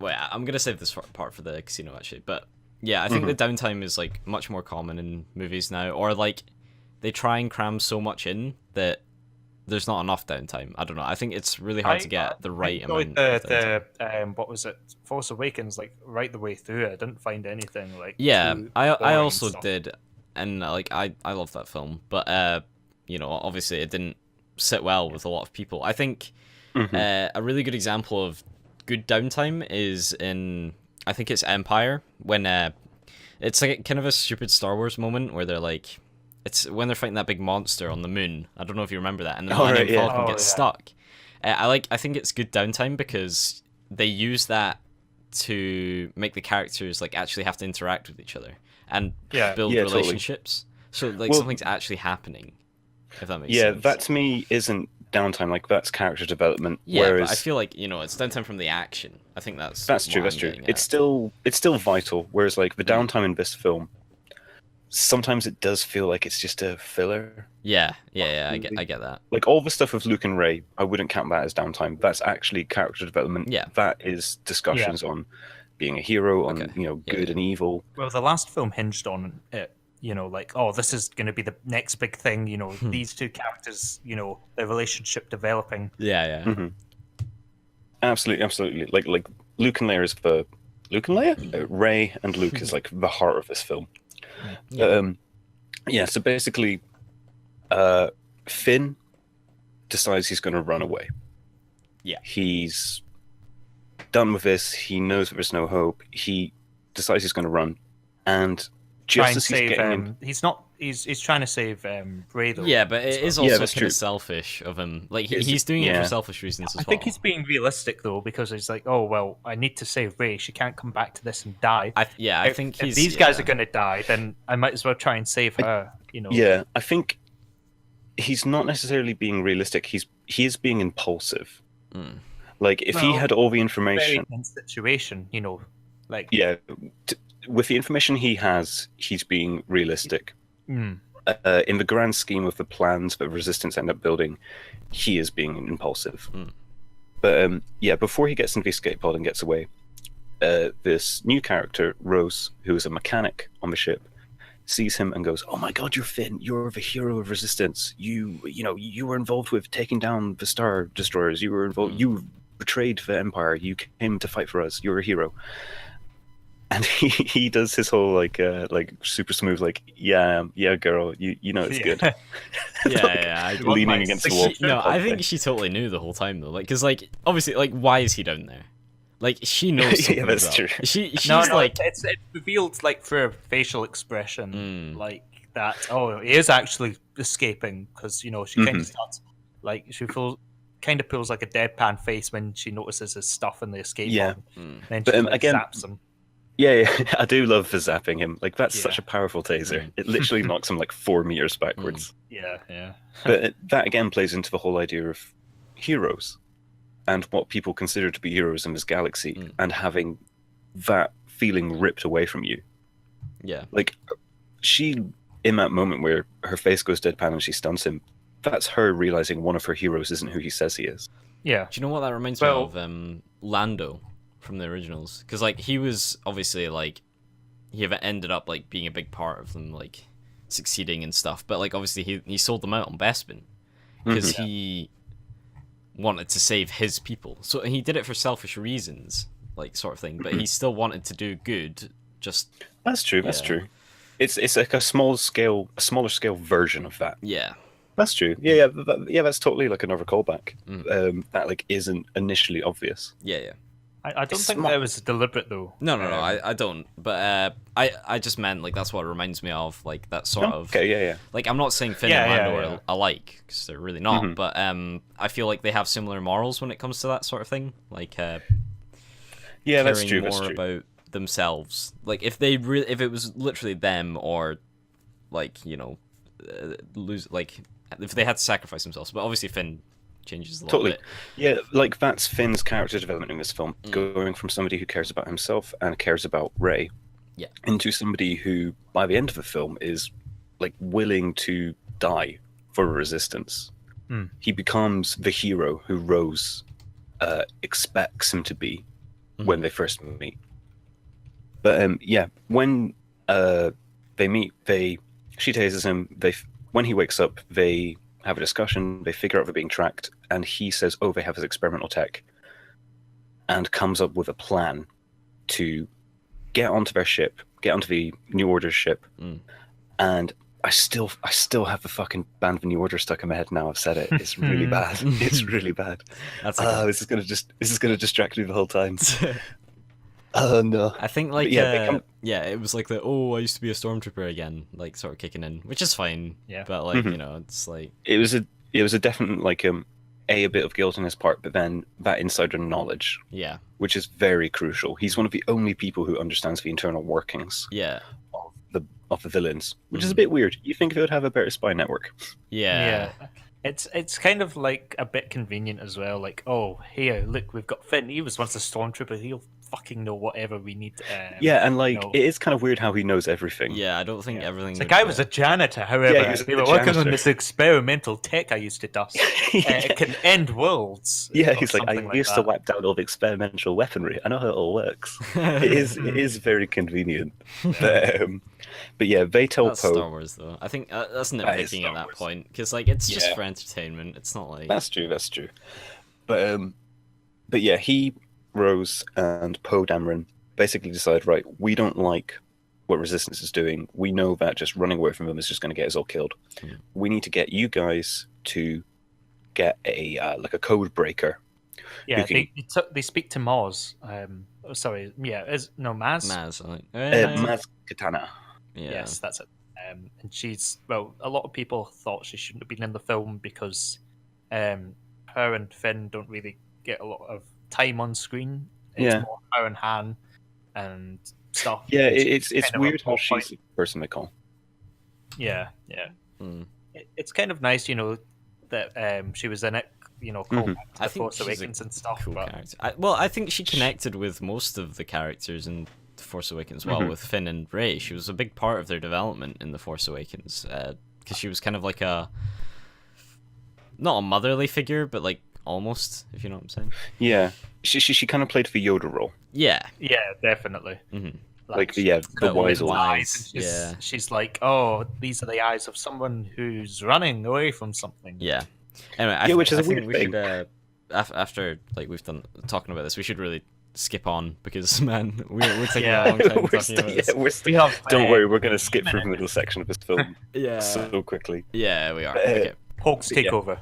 Wait, I'm gonna save this part for the casino actually, but yeah, I think the downtime is like much more common in movies now, or like they try and cram so much in that there's not enough downtime. I don't know. I think it's really hard to get the right amount. What was it? Force Awakens, like right the way through it. I didn't find anything like. Yeah, I also stuff. did, and like I love that film, but obviously it didn't sit well with a lot of people. I think a really good example of good downtime is I think it's Empire, when it's like kind of a stupid Star Wars moment where they're like. It's when they're fighting that big monster on the moon. I don't know if you remember that, and the Millennium Falcon gets stuck. I think it's good downtime because they use that to make the characters like actually have to interact with each other and build relationships. Totally. So something's actually happening. If that makes sense. Yeah, that to me isn't downtime. Like that's character development. Yeah, whereas but I feel like it's downtime from the action. I think that's true. That's true. It's still vital. Whereas like the downtime in this film. Sometimes it does feel like it's just a filler. Yeah, I get that. Like all the stuff with Luke and Rey, I wouldn't count that as downtime. That's actually character development. Yeah. That is discussions on being a hero, on good and evil. Well, the last film hinged on it. Like, oh, this is going to be the next big thing. These two characters, their relationship developing. Yeah. Mm-hmm. Absolutely. Like Luke and Leia is the Luke and Leia. Rey and Luke is like the heart of this film. So basically, Finn decides he's going to run away. Yeah. He's done with this. He knows that there's no hope. He decides he's going to run, and just as he's getting he's trying to save Rey though. Yeah, but it is also kind of selfish of him. Like he's doing it for selfish reasons as well. I think he's being realistic though, because he's like, oh well, I need to save Rey. She can't come back to this and die. I think if these guys are going to die, then I might as well try and save her. Yeah, I think he's not necessarily being realistic. He is being impulsive. Like if he had all the information, very situation, like with the information he has, he's being realistic. In the grand scheme of the plans that Resistance end up building, he is being impulsive. But before he gets into the escape pod and gets away, this new character, Rose, who is a mechanic on the ship, sees him and goes, "Oh my God, you're Finn! You're the hero of Resistance. You were involved with taking down the Star Destroyers. You were involved. You betrayed the Empire. You came to fight for us. You're a hero." And he does his whole like super smooth yeah girl, it's good. Leaning against the wall. No, I think she totally knew the whole time though. Like, because like obviously like why is he down there? Like she knows something. That's true. She's like it's revealed like through a facial expression like that. Oh, he is actually escaping because she kind of starts like she kind of pulls like a deadpan face when she notices his stuff in the escape pod. Then she again zaps him. Yeah, I do love the zapping him. Like that's such a powerful taser. It literally knocks him like 4 meters backwards. Yeah. But that again plays into the whole idea of heroes and what people consider to be heroes in this galaxy, and having that feeling ripped away from you. Yeah. Like she, in that moment where her face goes deadpan and she stuns him, that's her realizing one of her heroes isn't who he says he is. Yeah. Do you know what that reminds me of? Lando from the originals, because like he was obviously like he ended up like being a big part of them like succeeding and stuff, but like obviously he sold them out on Bespin because he wanted to save his people, so he did it for selfish reasons, like sort of thing. But he still wanted to do good. Just That's true. That's true. It's like a smaller scale version of that. Yeah. That's true. Yeah. That's totally like another callback. That like isn't initially obvious. Yeah. I don't think that was deliberate though. No, I don't. But I just meant like that's what it reminds me of, like that sort of. Okay, yeah. Like I'm not saying Finn and Lando are alike because they're really not, but I feel like they have similar morals when it comes to that sort of thing. Like that's true. More about themselves. Like if it was literally them, or like lose, like if they had to sacrifice themselves. But obviously Finn changes a little bit. Yeah, like that's Finn's character development in this film, going from somebody who cares about himself and cares about Rey, into somebody who, by the end of the film, is like willing to die for resistance. He becomes the hero who Rose expects him to be when they first meet. But when they meet, she tases him. When he wakes up, they have a discussion, they figure out they're being tracked, and he says, they have his experimental tech, and comes up with a plan to get onto their ship, get onto the New Order ship, and I still have the fucking Band of New Order stuck in my head now. I've said it. It's really bad. It's really bad. That's okay. This is gonna distract me the whole time. Oh no! I think like it was like I used to be a stormtrooper again, like sort of kicking in, which is fine. Yeah. But like it's like it was a definite like a bit of guilt on his part, but then that insider knowledge, which is very crucial. He's one of the only people who understands the internal workings of the villains, which is a bit weird. You think they would have a better spy network? Yeah. It's kind of like a bit convenient as well. Like, here, look, we've got Finn. He was once a stormtrooper. He'll fucking know whatever we need. And like it is kind of weird how he knows everything. Yeah, I don't think everything. The guy was a janitor, however. They were working on this experimental tech I used to dust. It can end worlds. Yeah, he's like, I used to wipe down all the experimental weaponry. I know how it all works. It is very convenient. But yeah, they tell Poe. Star Wars, though. I think that's nitpicking at that point, because like it's just for entertainment. It's not like That's true. But yeah, he, Rose, and Poe Dameron basically decide, right, we don't like what Resistance is doing. We know that just running away from them is just going to get us all killed. We need to get you guys to get a code breaker. Yeah, they speak to Maz. Maz. Maz, I think. Maz Katana. Yeah. Yes, that's it. And she's a lot of people thought she shouldn't have been in the film because her and Finn don't really get a lot of time on screen. It's more her and Han and stuff. Yeah, it's weird how she's the person they call. Yeah. It's kind of nice, that she was in it. Called I think Force Awakens and stuff. Cool character. I think she connected with most of the characters in The Force Awakens. Well, with Finn and Rey, she was a big part of their development in The Force Awakens because she was kind of like not a motherly figure, but like almost, if you know what I'm saying. Yeah, she kind of played the Yoda role. Yeah, definitely. Like the wise eyes. She's like, these are the eyes of someone who's running away from something. Yeah. Anyway, which is a weird thing. We should, after like we've done talking about this, we should really skip on because man, we're taking a long time talking about this. Don't worry, we're going to skip through the middle section of this film. so quickly. Yeah, we are. Okay. Porg's takeover.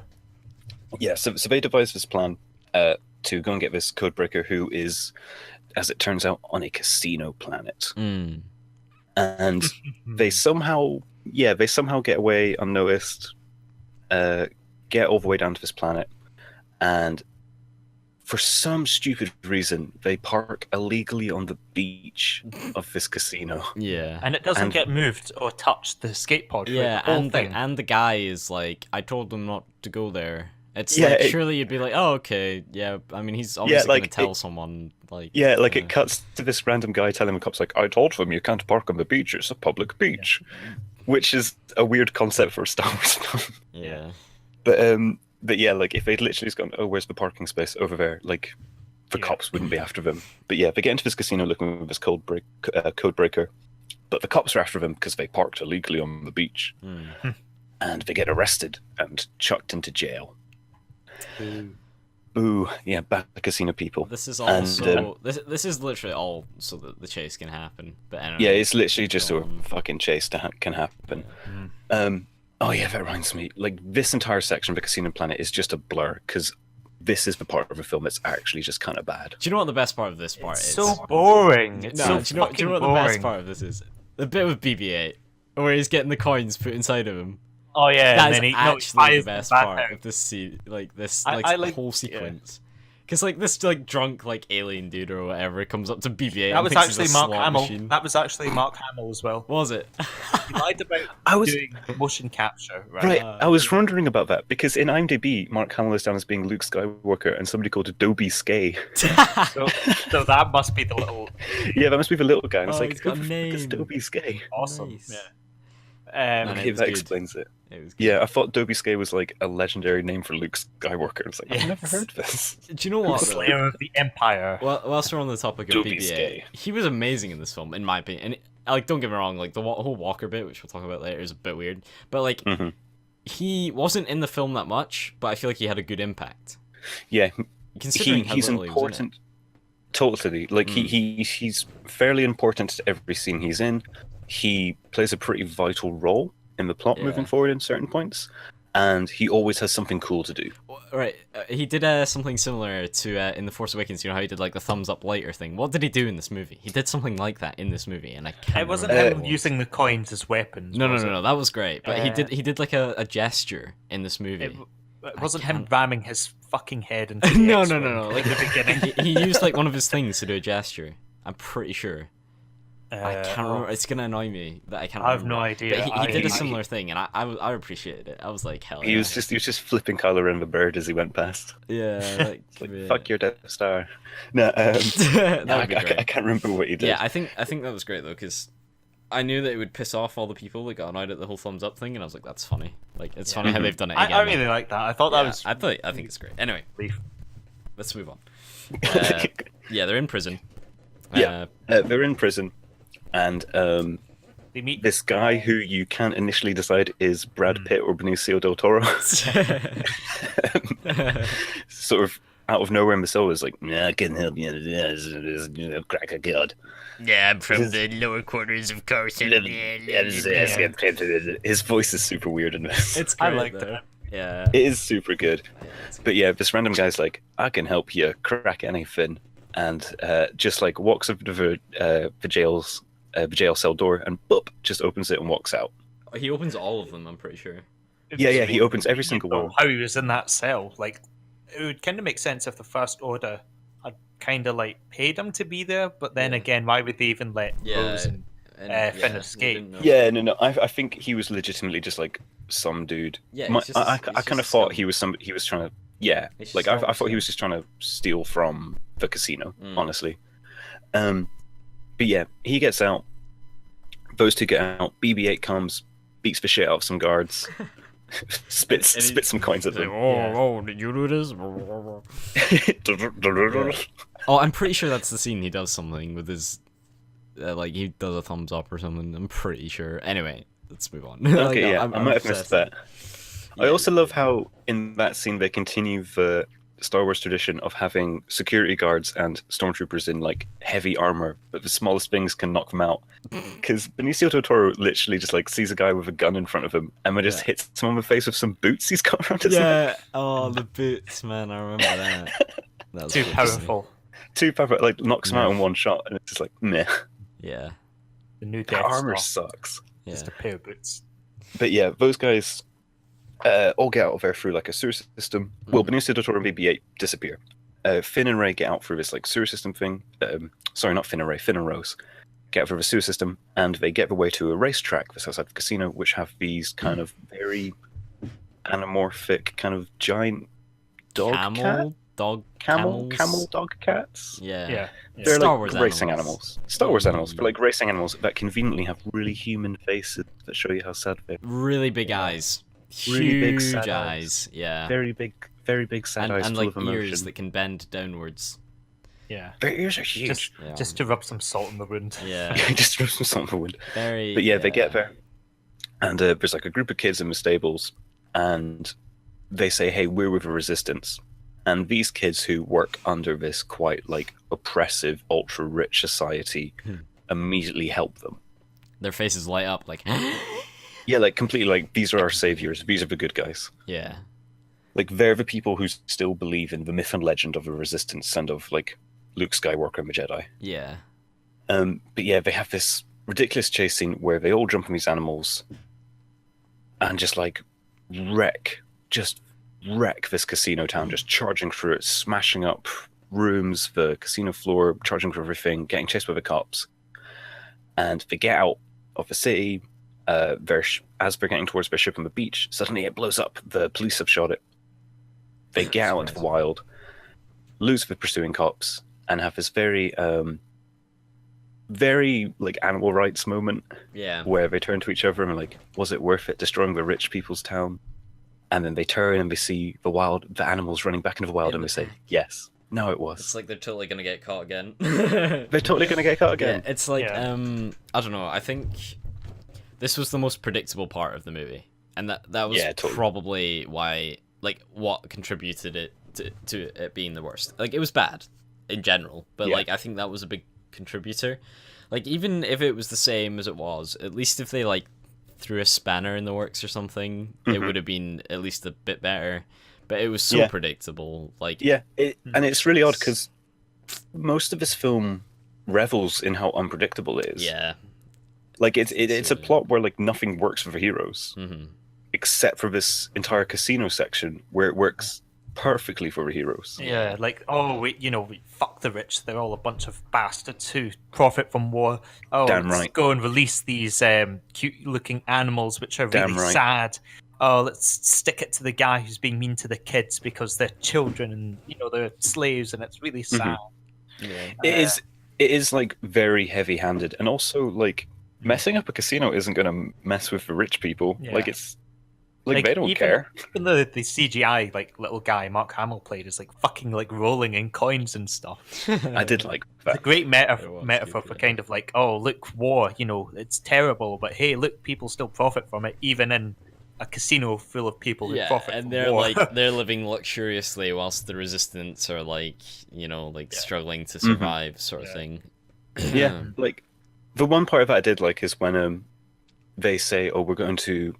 Yeah, so they devised this plan to go and get this codebreaker, who is, as it turns out, on a casino planet. And they somehow get away unnoticed. Get all the way down to this planet, and for some stupid reason they park illegally on the beach of this casino. Yeah, and it doesn't get moved or touched the skate pod. Yeah, and the guy is like, I told them not to go there. It's like surely you'd be like, okay, yeah. I mean, he's obviously going to tell someone. Like it cuts to this random guy telling the cops like, I told them you can't park on the beach. It's a public beach, which is a weird concept for a Star Wars film. Yeah. But yeah, like if they'd literally just gone, oh, where's the parking space over there? Like, the cops wouldn't be after them. But yeah, they get into this casino looking for this code breaker, but the cops are after them because they parked illegally on the beach, and they get arrested and chucked into jail. Ooh, yeah, back to casino people. This is also this is literally all so that the chase can happen. But anyway, yeah, it's literally just so a fucking chase can happen. Oh yeah, that reminds me. Like this entire section of the casino planet is just a blur because this is the part of the film that's actually just kind of bad. Do you know what the best part of this part is? So boring. It's so do you know what the best part of this is? The bit with BB-8 where he's getting the coins put inside of him. Oh yeah, That is and then actually the best part of this scene, like this, like whole sequence. Because like this like drunk like alien dude or whatever comes up to BB-8. That and was thinks actually he's a Mark slot Hamill. machine. That was actually Mark Hamill as well. Was it? He lied about doing motion capture, right? Right, I was wondering about that because in IMDb, Mark Hamill is down as being Luke Skywalker, and somebody called Adobe Skay. So that must be the little Yeah, that must be the little guy. And it's Oh, like, he's got a who the fuck is name. Adobe Skay? awesome. Nice. Yeah. And Okay, it was that good. explains it. It was good. Yeah, I thought Adobe Skay was like a legendary name for Luke Skywalker. I was like, I've never Yes. heard this. Do you know what? though? Slayer of the Empire. Well, whilst we're on the topic of Adobe BB-8, Skay. he was amazing in this film, in my opinion. And like, don't get me wrong, like the whole Walker bit, which we'll talk about later, is a bit weird. But like, he wasn't in the film that much, but I feel like he had a good impact. Yeah, Considering how he's little important. Totally, like he's fairly important to every scene he's in. He plays a pretty vital role in the plot moving forward in certain points, and he always has something cool to do. Right, he did something similar to in The Force Awakens. You know how he did like the thumbs up lighter thing. What did he do in this movie? He did something like that in this movie, and I can't. It wasn't remember him what it was. using the coins as weapons. No, was it? that was great. But he did like a gesture in this movie. It wasn't him can't- ramming his fucking head into the No. X-wing Like in the beginning. he used like one of his things to do a gesture. I'm pretty sure. I can't remember. It's gonna annoy me that I can't. I have remember. no idea. But he did a similar thing, and I appreciated it. I was like, hell yeah. He was just flipping Kylo Ren the bird as he went past. Yeah, like, yeah. Fuck your Death Star. No, That no, would be I great. can't remember what he did. Yeah, I think that was great though, because I knew that it would piss off all the people that got annoyed at the whole thumbs up thing, and I was like, that's funny. Like, it's funny how they've done it again. I really like that. I thought that was. I think it's great. Anyway, let's move on. Yeah, they're in prison. They're in prison, and They meet this guy who you can't initially decide is Brad Pitt or Benicio del Toro, sort of out of nowhere, Masola is like, "Yeah, I can help you, crack a god." Yeah, I'm from the lower quarters of Carson. His voice is super weird in this. It's great, I like though. that. Yeah. It is super good. But yeah, this random guy's like, I can help you crack anything, and just like walks up to the jail cell door and boop, just opens it and walks out. He opens all of them, I'm pretty sure. Yeah, he opens every single one. How he was in that cell, like it would kind of make sense if the First Order had kind of like paid him to be there, but then again, why would they even let Rose and Finn escape? Yeah, no. I think he was legitimately just like some dude. Yeah, I kind of thought he was trying to. Yeah, He's like just I thought he was just trying to steal from the casino. Honestly, but yeah, he gets out. Those two get out. BB-8 comes, beats the shit out of some guards, spits some coins at them. Oh, did you do this? Oh, I'm pretty sure that's the scene he does something with his, like he does a thumbs up or something. I'm pretty sure. Anyway, let's move on. Okay, Like, I might have missed that. I also love how in that scene they continue the Star Wars tradition of having security guards and stormtroopers in like heavy armor, but the smallest things can knock them out. Because Benicio del Toro literally just like sees a guy with a gun in front of him and then just hits him on the face with some boots he's got around his neck. Yeah. Oh, the boots, man. I remember that. That was Too good. powerful. Too powerful, like knocks him out in one shot, and it's just like meh. Yeah. The new The Death armor Star. sucks. Yeah. Just a pair of boots. But yeah, those guys all get out of there through like a sewer system. Well, Benicio del Toro and BB-8 disappear. Finn and Rey get out through this like sewer system thing. Sorry, not Finn and Rey. Finn and Rose get out through the sewer system, and they get their way to a racetrack that's outside the casino, which have these kind of very anamorphic, kind of giant dog cat? Camel dog cats. Yeah. They're Star like Wars racing animals. Star Wars animals. They're like racing animals that conveniently have really human faces that show you how sad they are. Really big eyes. really big huge sad eyes. Yeah, very big sad eyes and full like of emotion. ears that can bend downwards. Yeah. Their ears are huge. Just to rub some salt in the wound. Yeah, Just throw some salt in the wind. very. But yeah, they get there, and there's like a group of kids in the stables, and they say, "Hey, we're with the resistance." And these kids who work under this quite like oppressive, ultra rich society immediately help them. Their faces light up like. Yeah, like completely like these are our saviors. These are the good guys. Yeah. Like they're the people who still believe in the myth and legend of the resistance and of like Luke Skywalker and the Jedi. Yeah. But yeah, they have this ridiculous chase scene where they all jump on these animals and just like wreck this casino town, just charging through it, smashing up rooms, the casino floor, charging through everything, getting chased by the cops. And they get out of the city. As they're getting towards their ship on the beach, suddenly it blows up. The police have shot it. They get out into the wild, lose the pursuing cops, and have this very like animal rights moment. Yeah. Where they turn to each other and are like, was it worth it destroying the rich people's town? And then they turn and they see the animals running back into the wild, and they say, yes. No, it was. It's like they're totally gonna get caught again. They're totally gonna get caught again. Yeah, it's like I don't know. I think this was the most predictable part of the movie, and that was probably why, like, what contributed it to it being the worst. Like, it was bad in general, but like I think that was a big contributor. Like, even if it was the same as it was, at least if they like threw a spanner in the works or something, it would have been at least a bit better. But it was so predictable. Like, and it's really odd because most of this film revels in how unpredictable it is. Yeah, like it's a plot where like nothing works for the heroes, except for this entire casino section where it works perfectly for the heroes. Yeah, like, we fuck the rich. They're all a bunch of bastards who profit from war. Oh, Damn let's right. go and release these cute-looking animals, which are really Damn right. sad. Oh, let's stick it to the guy who's being mean to the kids because they're children and they're slaves, and it's really sad. It is like very heavy-handed, and also like messing up a casino isn't going to mess with the rich people. Like it's like they don't care. Even the CGI like little guy Mark Hamill played is like fucking like rolling in coins and stuff. I did like that. It's a great metaphor for kind of like, oh, look, war, it's terrible, but hey, look, people still profit from it, even in a casino full of people who profit and from they're war. like they're living luxuriously whilst the resistance are like struggling to survive, sort of thing. Yeah, like the one part of that I did like is when they say, oh, we're going to,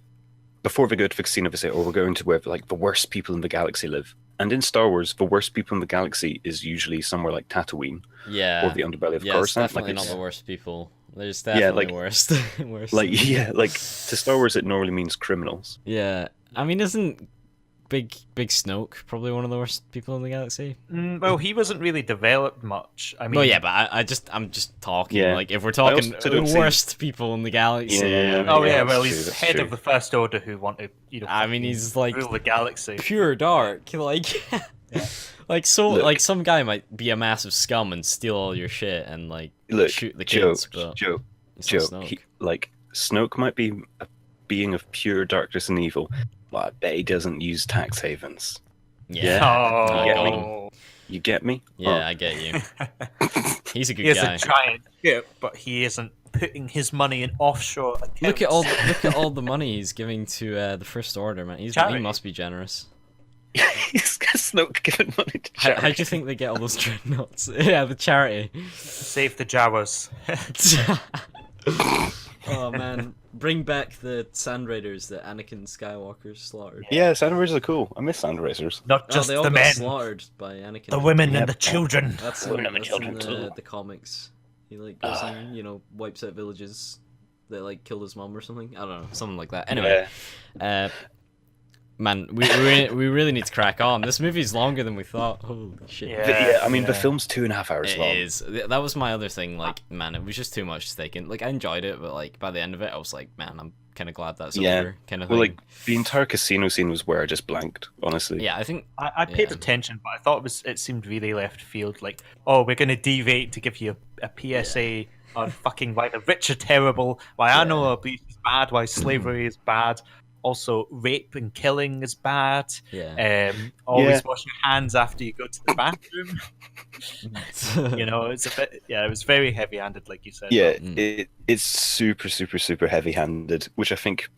before they go to the casino, they say, oh, we're going to where like the worst people in the galaxy live. And in Star Wars, the worst people in the galaxy is usually somewhere like Tatooine, or the underbelly of It's Coruscant. definitely like, not the worst people. There's definitely worst. Like to Star Wars, it normally means criminals. Yeah, I mean, isn't Big Snoke probably one of the worst people in the galaxy? Well, he wasn't really developed much. I mean, well, yeah, but I'm just talking. Yeah. Like, if we're talking the worst people in the galaxy. Well, he's head of the First Order who wanted, I mean, he's like rule the galaxy. Pure dark, like. Like like some guy might be a massive scum and steal all your shit and like shoot the kids. Joe, Snoke might be a being of pure darkness and evil, but I bet he doesn't use tax havens. Yeah. You get me? Yeah, I get you. He's a good guy. He has a giant ship, but he isn't putting his money in offshore accounts. Look at all the money he's giving to the First Order, man. He must be generous. He's got Snoke giving money to charity. How do you think they get all those dreadnoughts? Yeah, the charity. Save the Jawas. Oh man, bring back the Sand Raiders that Anakin Skywalker slaughtered. Yeah, Sand Raiders are cool. I miss Sand Raiders. Not just they all the got men, slaughtered by Anakin. the women and the children. That's women and the children in too. The comics. He like goes and wipes out villages that like killed his mom or something. I don't know, something like that. Anyway, man, we really need to crack on. This movie's longer than we thought. Holy shit. I mean, the film's 2.5 hours long. It is. That was my other thing. Like, man, it was just too much to take in. Like, I enjoyed it, but like by the end of it, I was like, man, I'm kind of glad that's over. Kind of. Well, like the entire casino scene was where I just blanked. Honestly. Yeah, I think I paid attention, but I thought it seemed really left field. Like, oh, we're gonna deviate to give you a PSA on fucking why the rich are terrible, why animal abuse is bad, why slavery is bad. Also, rape and killing is bad. Yeah. Always Yeah. wash your hands after you go to the bathroom. It's a bit. Yeah, it was very heavy-handed, like you said. Yeah, Mm. it's super, super, super heavy-handed, which I think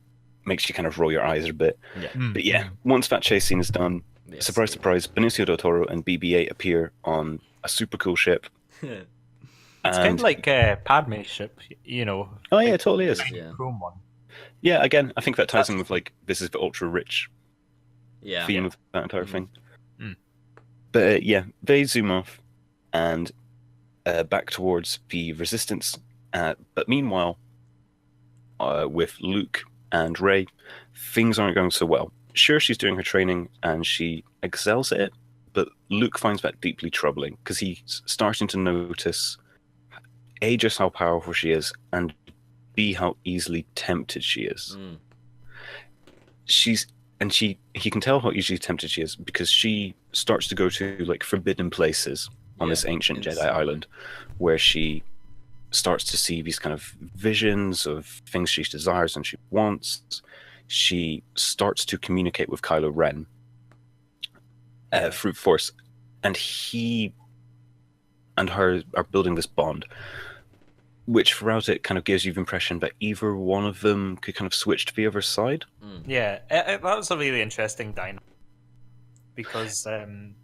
makes you kind of roll your eyes a bit. Yeah. But yeah, once that chase scene is done, Yes. surprise, surprise, Benicio del Toro and BB-8 appear on a super cool ship. It's kind of like Padme's ship, Oh yeah, it totally is. Yeah. Chrome one. Yeah, again, I think that ties in with like this is the ultra rich Yeah. theme of that entire thing. Mm. But yeah, they zoom off and back towards the Resistance. But meanwhile, with Luke and Rey, things aren't going so well. Sure, she's doing her training and she excels at it, but Luke finds that deeply troubling because he's starting to notice A, just how powerful she is, and B, how easily tempted she is. Mm. He can tell how easily tempted she is because she starts to go to like forbidden places on this ancient Jedi island, where she starts to see these kind of visions of things she desires and she wants. She starts to communicate with Kylo Ren through Force, and he and her are building this bond, which throughout it kind of gives you the impression that either one of them could kind of switch to the other side. Yeah, that was a really interesting dynamic because in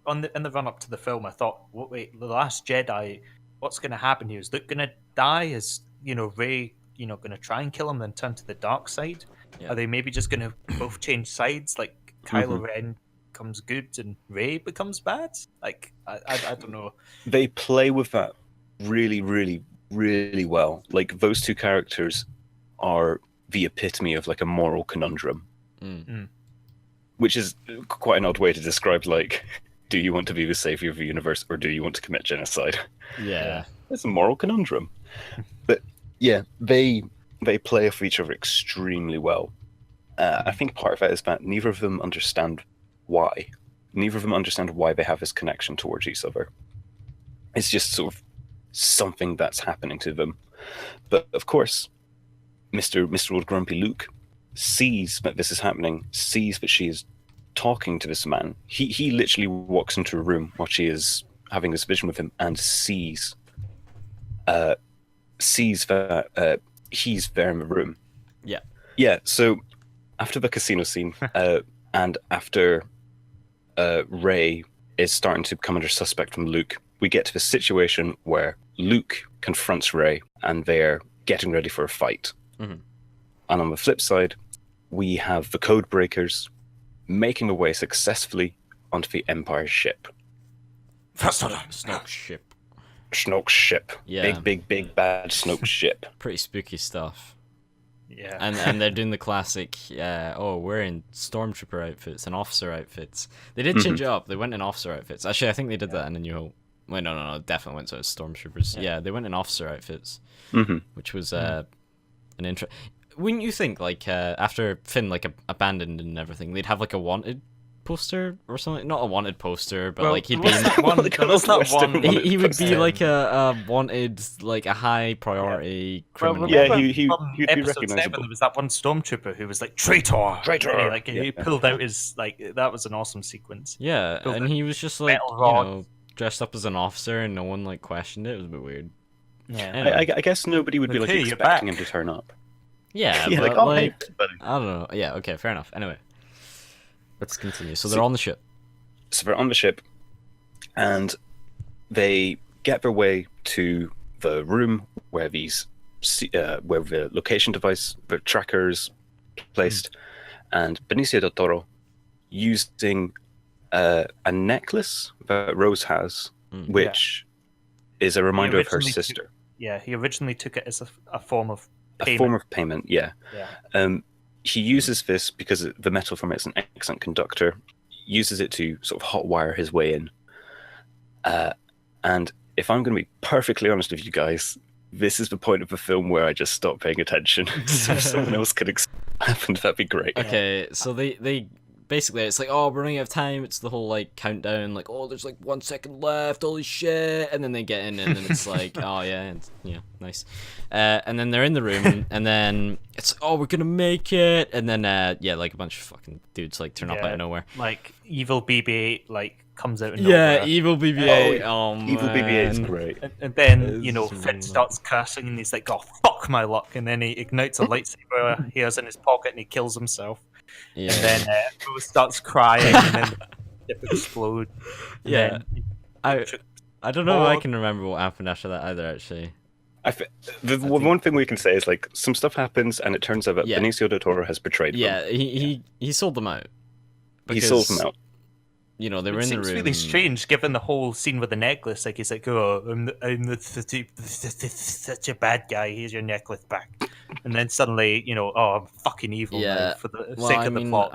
the run up to the film, I thought, wait, the Last Jedi, what's going to happen here? Is Luke going to die? Is Rey going to try and kill him and turn to the dark side? Yeah. Are they maybe just going to both change sides? Like Kylo Ren becomes good and Rey becomes bad? Like I don't know. They play with that really, really, really well. Like those two characters are the epitome of like a moral conundrum, which is quite an odd way to describe like, do you want to be the savior of the universe or do you want to commit genocide? Yeah. It's a moral conundrum. But yeah, they play off each other extremely well. I think part of that is that neither of them understand why. Neither of them understand why they have this connection towards each other. It's just sort of something that's happening to them. But of course, Mr. Old Grumpy Luke sees that this is happening, sees that she is talking to this man. He literally walks into a room while she is having this vision with him and sees that he's there in the room. Yeah. Yeah, so after the casino scene, and after Rey is starting to come under suspect from Luke, we get to the situation where Luke confronts Rey and they're getting ready for a fight. Mm-hmm. And on the flip side, we have the code breakers making their way successfully onto the Empire ship. Snoke ship. Snoke's ship. Yeah. Big bad Snoke's ship. Pretty spooky stuff. Yeah. And they're doing the classic, we're in stormtrooper outfits and officer outfits. They did change it up. They went in officer outfits. Actually, I think they did that in A New Hope. Wait, no, definitely went to stormtroopers. Yeah, they went in officer outfits, which was an intro. Wouldn't you think, like, after Finn, like, abandoned and everything, they'd have, like, a wanted poster or something? Not a wanted poster, but, like, he'd be... He would be, like, a wanted, like, a high priority criminal. Yeah, he'd be episode 7, recognizable. there was that one stormtrooper who was like, traitor! Traitor! He pulled out his, like, that was an awesome sequence. Yeah, Built and a he was just, like, metal rod. dressed up as an officer and no one, like, questioned it. It was a bit weird. Yeah. Anyway. I guess nobody would be, Like, like, hey, you're expecting back. him to turn up. Yeah, Yeah, but, like, like, hey, buddy. I don't know. Yeah, okay, fair enough. Anyway, let's continue. So they're on the ship. So they're on the ship, and they get their way to the room where where the location device, the trackers placed, and Benicio del Toro, using a necklace that Rose has, which is a reminder of her originally sister. He originally took it as a form of A payment. form of payment, yeah. Yeah. He uses this because the metal from it is an excellent conductor, uses it to sort of hotwire his way in. And if I'm going to be perfectly honest with you guys, this is the point of the film where I just stop paying attention. So if someone else could happen, that'd be great. Okay, so they basically it's like, oh, we're running out of time. It's the whole like countdown, like, oh, there's like 1 second left. Holy shit! And then they get in, and then it's like, oh yeah, nice. And then they're in the room, and then it's, oh, we're gonna make it. And then like a bunch of fucking dudes like turn up out of nowhere. Like evil BB-8 like comes out of nowhere. Yeah, evil BB-8. Oh, man. Evil BB-8 is great. And then, It's Finn really starts cursing and he's like, oh, fuck my luck. And then he ignites a lightsaber he has in his pocket and he kills himself. Yeah. And then Rose starts crying and then the ship explodes. Yeah. I don't know if I can remember what happened after that either, actually. The one thing we can say is, like, some stuff happens and it turns out that Benicio del Toro has betrayed them. Yeah, he sold them out. He sold them out. They were in the room. It seems really strange, given the whole scene with the necklace. Like, he's like, oh, I'm such a bad guy. Here's your necklace back. And then suddenly, oh, I'm fucking evil now for the sake of the plot.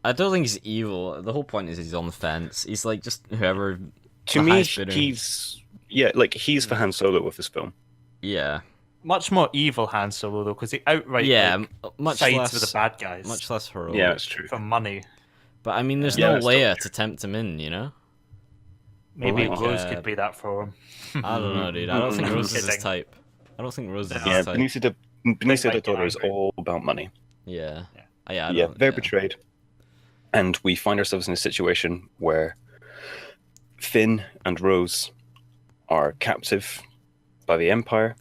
I don't think he's evil. The whole point is he's on the fence. He's like just whoever. To me, he's for Han Solo with this film. Yeah. Much more evil Han Solo, though, because he outright much sides less with the bad guys. Much less heroic. Yeah, that's true. For money. But I mean, there's no Leia to tempt him in, Maybe Rose could be that for him. I don't know, dude. I don't think Rose is his type. I don't think Rose is his type. Benicio del Toro is all about money. Yeah. Very betrayed. And we find ourselves in a situation where Finn and Rose are captive by the Empire.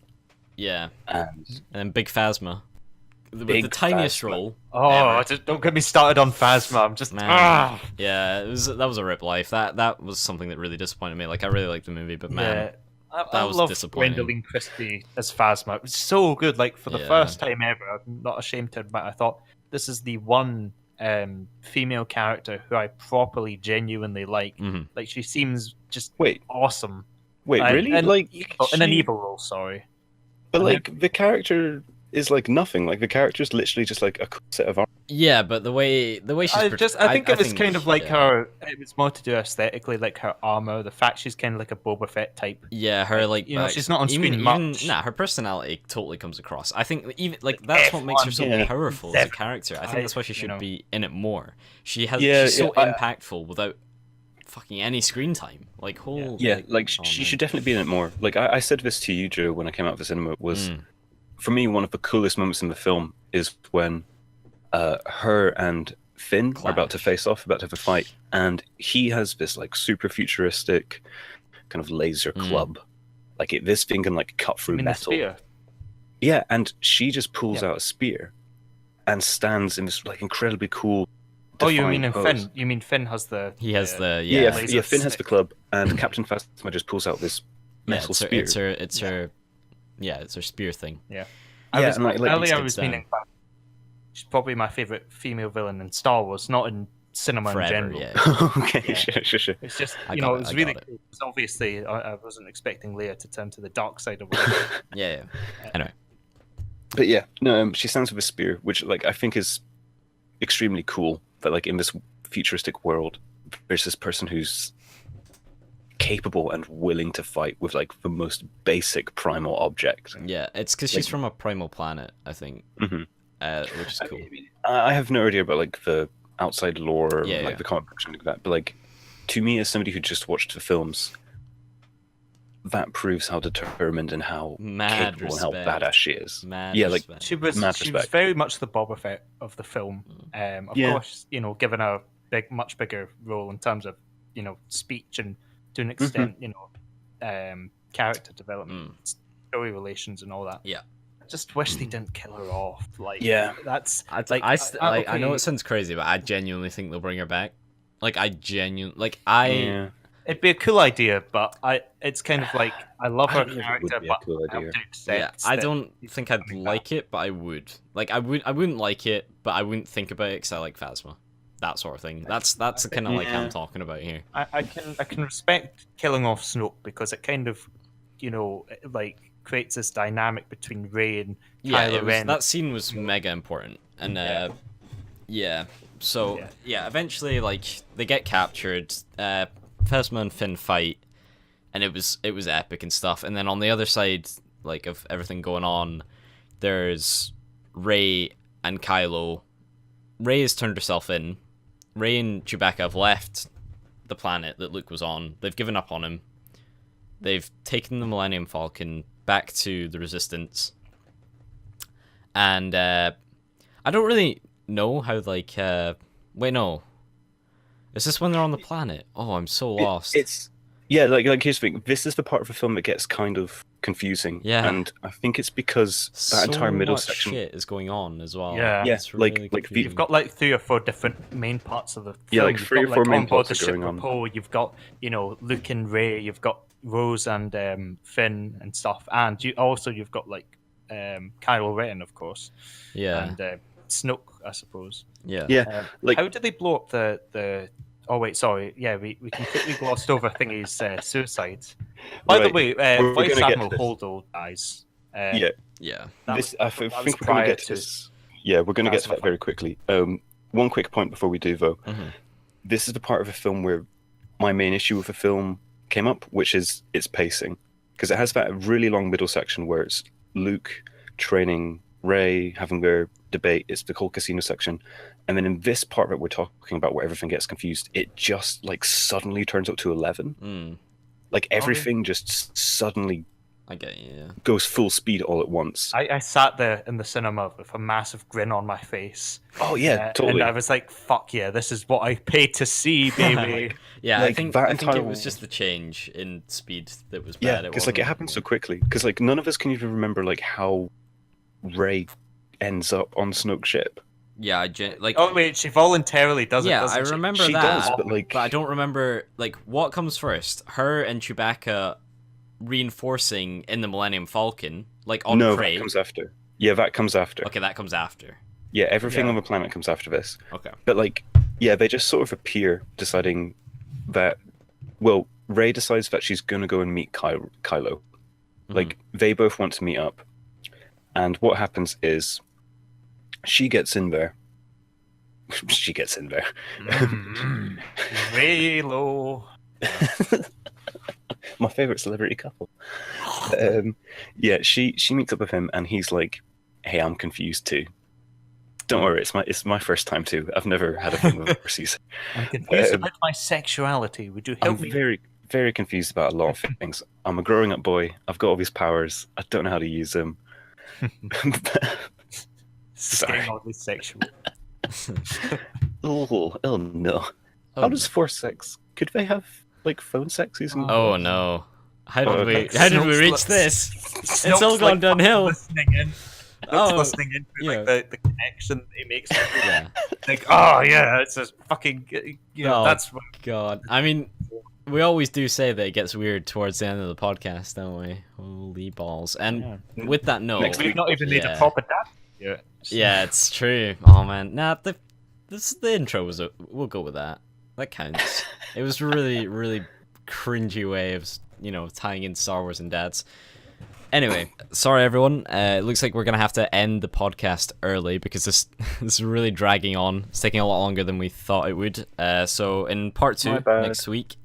Yeah. And then Big Phasma. With the tiniest role. Oh, don't get me started on Phasma. I'm just Yeah, that was a rip life. That was something that really disappointed me. Like, I really liked the movie, but man, I was love disappointing. Gwendolyn Christie as Phasma. It was so good. Like, for the first time ever, I'm not ashamed to admit, I thought this is the one female character who I properly, genuinely like. Mm-hmm. Like, she seems just awesome. Wait, really? In an evil role, sorry. But the character is like nothing. Like, the character is literally just like a cool set of armor. Yeah, but the way she's I think it was kind of like her. It was more to do aesthetically, like her armor. The fact she's kind of like a Boba Fett type. Yeah, her like she's not on screen much. Her personality totally comes across. I think even like that's what makes her so powerful as a character. I think that's why she should be in it more. She's so impactful without fucking any screen time. Like she should definitely be in it more. Like I said this to you, Joe, when I came out of the cinema. Was for me one of the coolest moments in the film is when her and Finn are about to face off, about to have a fight, and he has this like super futuristic kind of laser club. Like this thing can like cut through metal. Spear? Yeah, and she just pulls out a spear and stands in this like incredibly cool. Oh, you mean in Finn? You mean Finn has the? He has the Finn has the club, and Captain Phasma just pulls out this metal spear. It's her spear thing. Yeah. Earlier I was meaning she's probably my favorite female villain in Star Wars, not in cinema in general. Yeah. Okay, sure. It's just it was really cool. Obviously, I wasn't expecting Leia to turn to the dark side of it. Yeah. Anyway. But she stands with a spear, which like I think is extremely cool. That like in this futuristic world, there's this person who's capable and willing to fight with like the most basic primal object. Yeah, it's because she's from a primal planet, I think, which is cool. I have no idea about like the outside lore, the comic books and like that, but like to me, as somebody who just watched the films, that proves how determined and how capable and how badass she is. She was very much the Boba Fett of the film. Of course, given a much bigger role in terms of speech and to an extent, character development, story relations, and all that. Yeah. I just wish they didn't kill her off. That's I know it sounds crazy, but I genuinely think they'll bring her back. It'd be a cool idea, but it's kind of like I love her character, but I don't think I'd like it, but I would. Like I wouldn't like it, but I wouldn't think about it because I like Phasma. That sort of thing. That's kind of like I'm talking about here. I can respect killing off Snoke because it kind of, like creates this dynamic between Rey and Kylo Ren. That scene was mega important, and eventually like they get captured. Phasma and Finn fight, and it was epic and stuff. And then on the other side, like of everything going on, there's Rey and Kylo. Rey has turned herself in, Rey and Chewbacca have left the planet that Luke was on. They've given up on him. They've taken the Millennium Falcon back to the Resistance. And I don't really know how, like... wait, no. Is this when they're on the planet? Oh, I'm so lost. Yeah, like here's the thing. This is the part of the film that gets kind of confusing. Yeah. And I think it's because that entire middle section shit is going on as well. Yeah. It's really confusing. You've got like 3 or 4 different main parts of the film. Yeah, like You've 3 or got, 4 main on board plots the are ship going with on. Poe, you've got, Luke and Rey, you've got Rose and Finn and stuff, and you've got like Kylo Ren, of course. Yeah. And Snoke, I suppose. Yeah. Yeah. Like How did they blow up the? Oh wait, sorry. Yeah, we completely glossed over Thingy's suicide. By the Right. way, We're Vice gonna get Admiral to this. Holdo dies. yeah. Yeah. That This was- I that was think we're going prior to get to this. Yeah, we're going to get to Plasma that very quickly. One quick point before we do, though. Mhm. This is the part of the film where my main issue with the film came up, which is its pacing, because it has that really long middle section where it's Luke training Rey, having their debate. It's the whole casino section, and then in this part that we're talking about, where everything gets confused, it just like suddenly turns up to 11. Mm, Like everything just suddenly I get you, yeah. goes full speed all at once. I sat there in the cinema with a massive grin on my face. Oh yeah, totally. And I was like, "Fuck yeah, this is what I paid to see, baby." Yeah, Like, I think that it entire- was just the change in speed that was Yeah, bad. because like it happens so quickly. Because like none of us can even remember like how Rey ends up on Snoke's ship. Yeah, like... Oh wait, she voluntarily does it. yeah, doesn't I she? remember She that, does, but like I don't remember, like, what comes first? Her and Chewbacca reinforcing in the Millennium Falcon, like, on no, Prey. that comes after. Yeah, that comes after. Okay, that comes after. Yeah, everything Yeah. on the planet comes after this. Okay. But like, yeah, they just sort of appear, deciding that. Well, Rey decides that she's gonna go and meet Kylo. Mm-hmm. Like they both want to meet up, and what happens is, she gets in there. She gets in there. Reylo. My favorite celebrity couple. Yeah, she meets up with him, and he's like, "Hey, I'm confused too. Don't worry, it's my first time too. I've never had a thing with overseas. I'm confused about my sexuality. Would you I'm help me? very, very confused about a lot of things. I'm a growing up boy. I've got all these powers. I don't know how to use them. Sorry. Getting oddly sexual. Oh no! Oh, How does force sex? Could they have like phone sex using? Oh no. How did Oh, we okay. how did we Snoke's reach like- this? Snoke's It's all gone downhill. Listening in. Oh, Listening in to like yeah. the connection that he makes. Yeah. Like, oh yeah, it's a fucking. Oh. That's what God. I mean, we always do say that it gets weird towards the end of the podcast, don't we? Holy balls. And with that note, Next we've not even made yeah. a proper dad yet. yeah, it's true. Oh man, nah, the intro was we'll go with that. That counts. It was really, really cringy way of tying in Star Wars and dads. Anyway, sorry everyone. It looks like we're gonna have to end the podcast early because this is really dragging on. It's taking a lot longer than we thought it would. So in part 2 My bad. next week.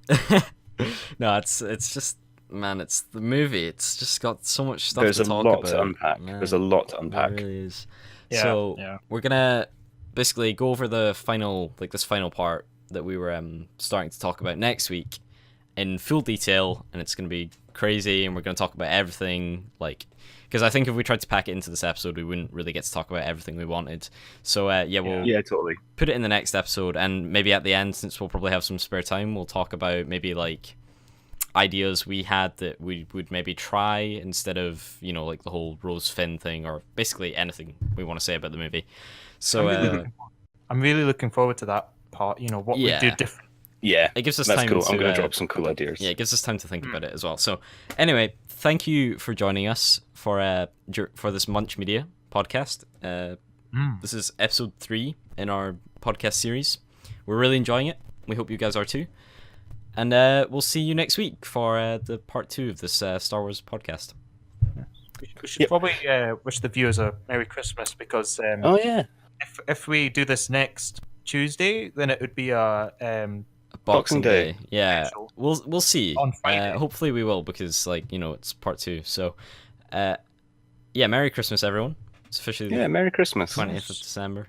No, it's just, man, it's the movie. It's just got so much stuff There's to a talk lot about. to unpack. Man, There's a lot to it unpack. really is. Yeah, So yeah. we're gonna basically go over the final, this final part that we were starting to talk about next week in full detail, and it's gonna be crazy, and we're gonna talk about everything, because I think if we tried to pack it into this episode, we wouldn't really get to talk about everything we wanted. So we'll Yeah, totally. put it in the next episode, and maybe at the end, since we'll probably have some spare time, we'll talk about maybe ideas we had that we would maybe try instead of the whole Rose Finn thing, or basically anything we want to say about the movie. So I'm really looking forward to that part. What we Yeah. do different. Yeah, it gives us that's time cool. to I'm gonna drop some cool ideas. yeah, it gives us time to think about it as well. So anyway, thank you for joining us for this Munch Media podcast. This is episode 3 in our podcast series. We're really enjoying it. We hope you guys are too. And we'll see you next week for the part 2 of this Star Wars podcast. We should probably wish the viewers a Merry Christmas, because Oh yeah, if we do this next Tuesday, then it would be a Boxing Day. Yeah, Special. we'll see. On Friday. Hopefully we will, because it's part 2. So yeah, Merry Christmas everyone. It's officially yeah. Merry Christmas. 20th of December.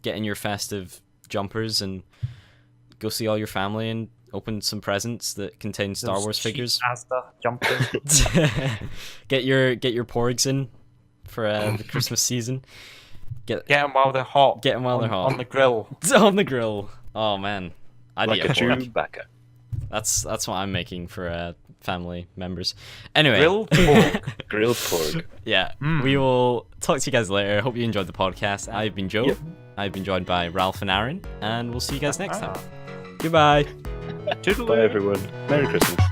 Get in your festive jumpers and go see all your family and open some presents that contain Star Those Wars cheap figures. Asda jumpers. Get your Porgs in for the Christmas season. Get them while they're hot. Get them while they're hot on the grill. on the grill. Oh man, I'd Like eat a a Porg. Chewbacca. That's what I'm making for family members. Anyway, Grill pork. Grilled porg. yeah, we will talk to you guys later. Hope you enjoyed the podcast. I've been Joe. Yep. I've been joined by Ralph and Aaron, and we'll see you guys next time. Goodbye. Toodaloo. Bye, everyone. Merry Christmas.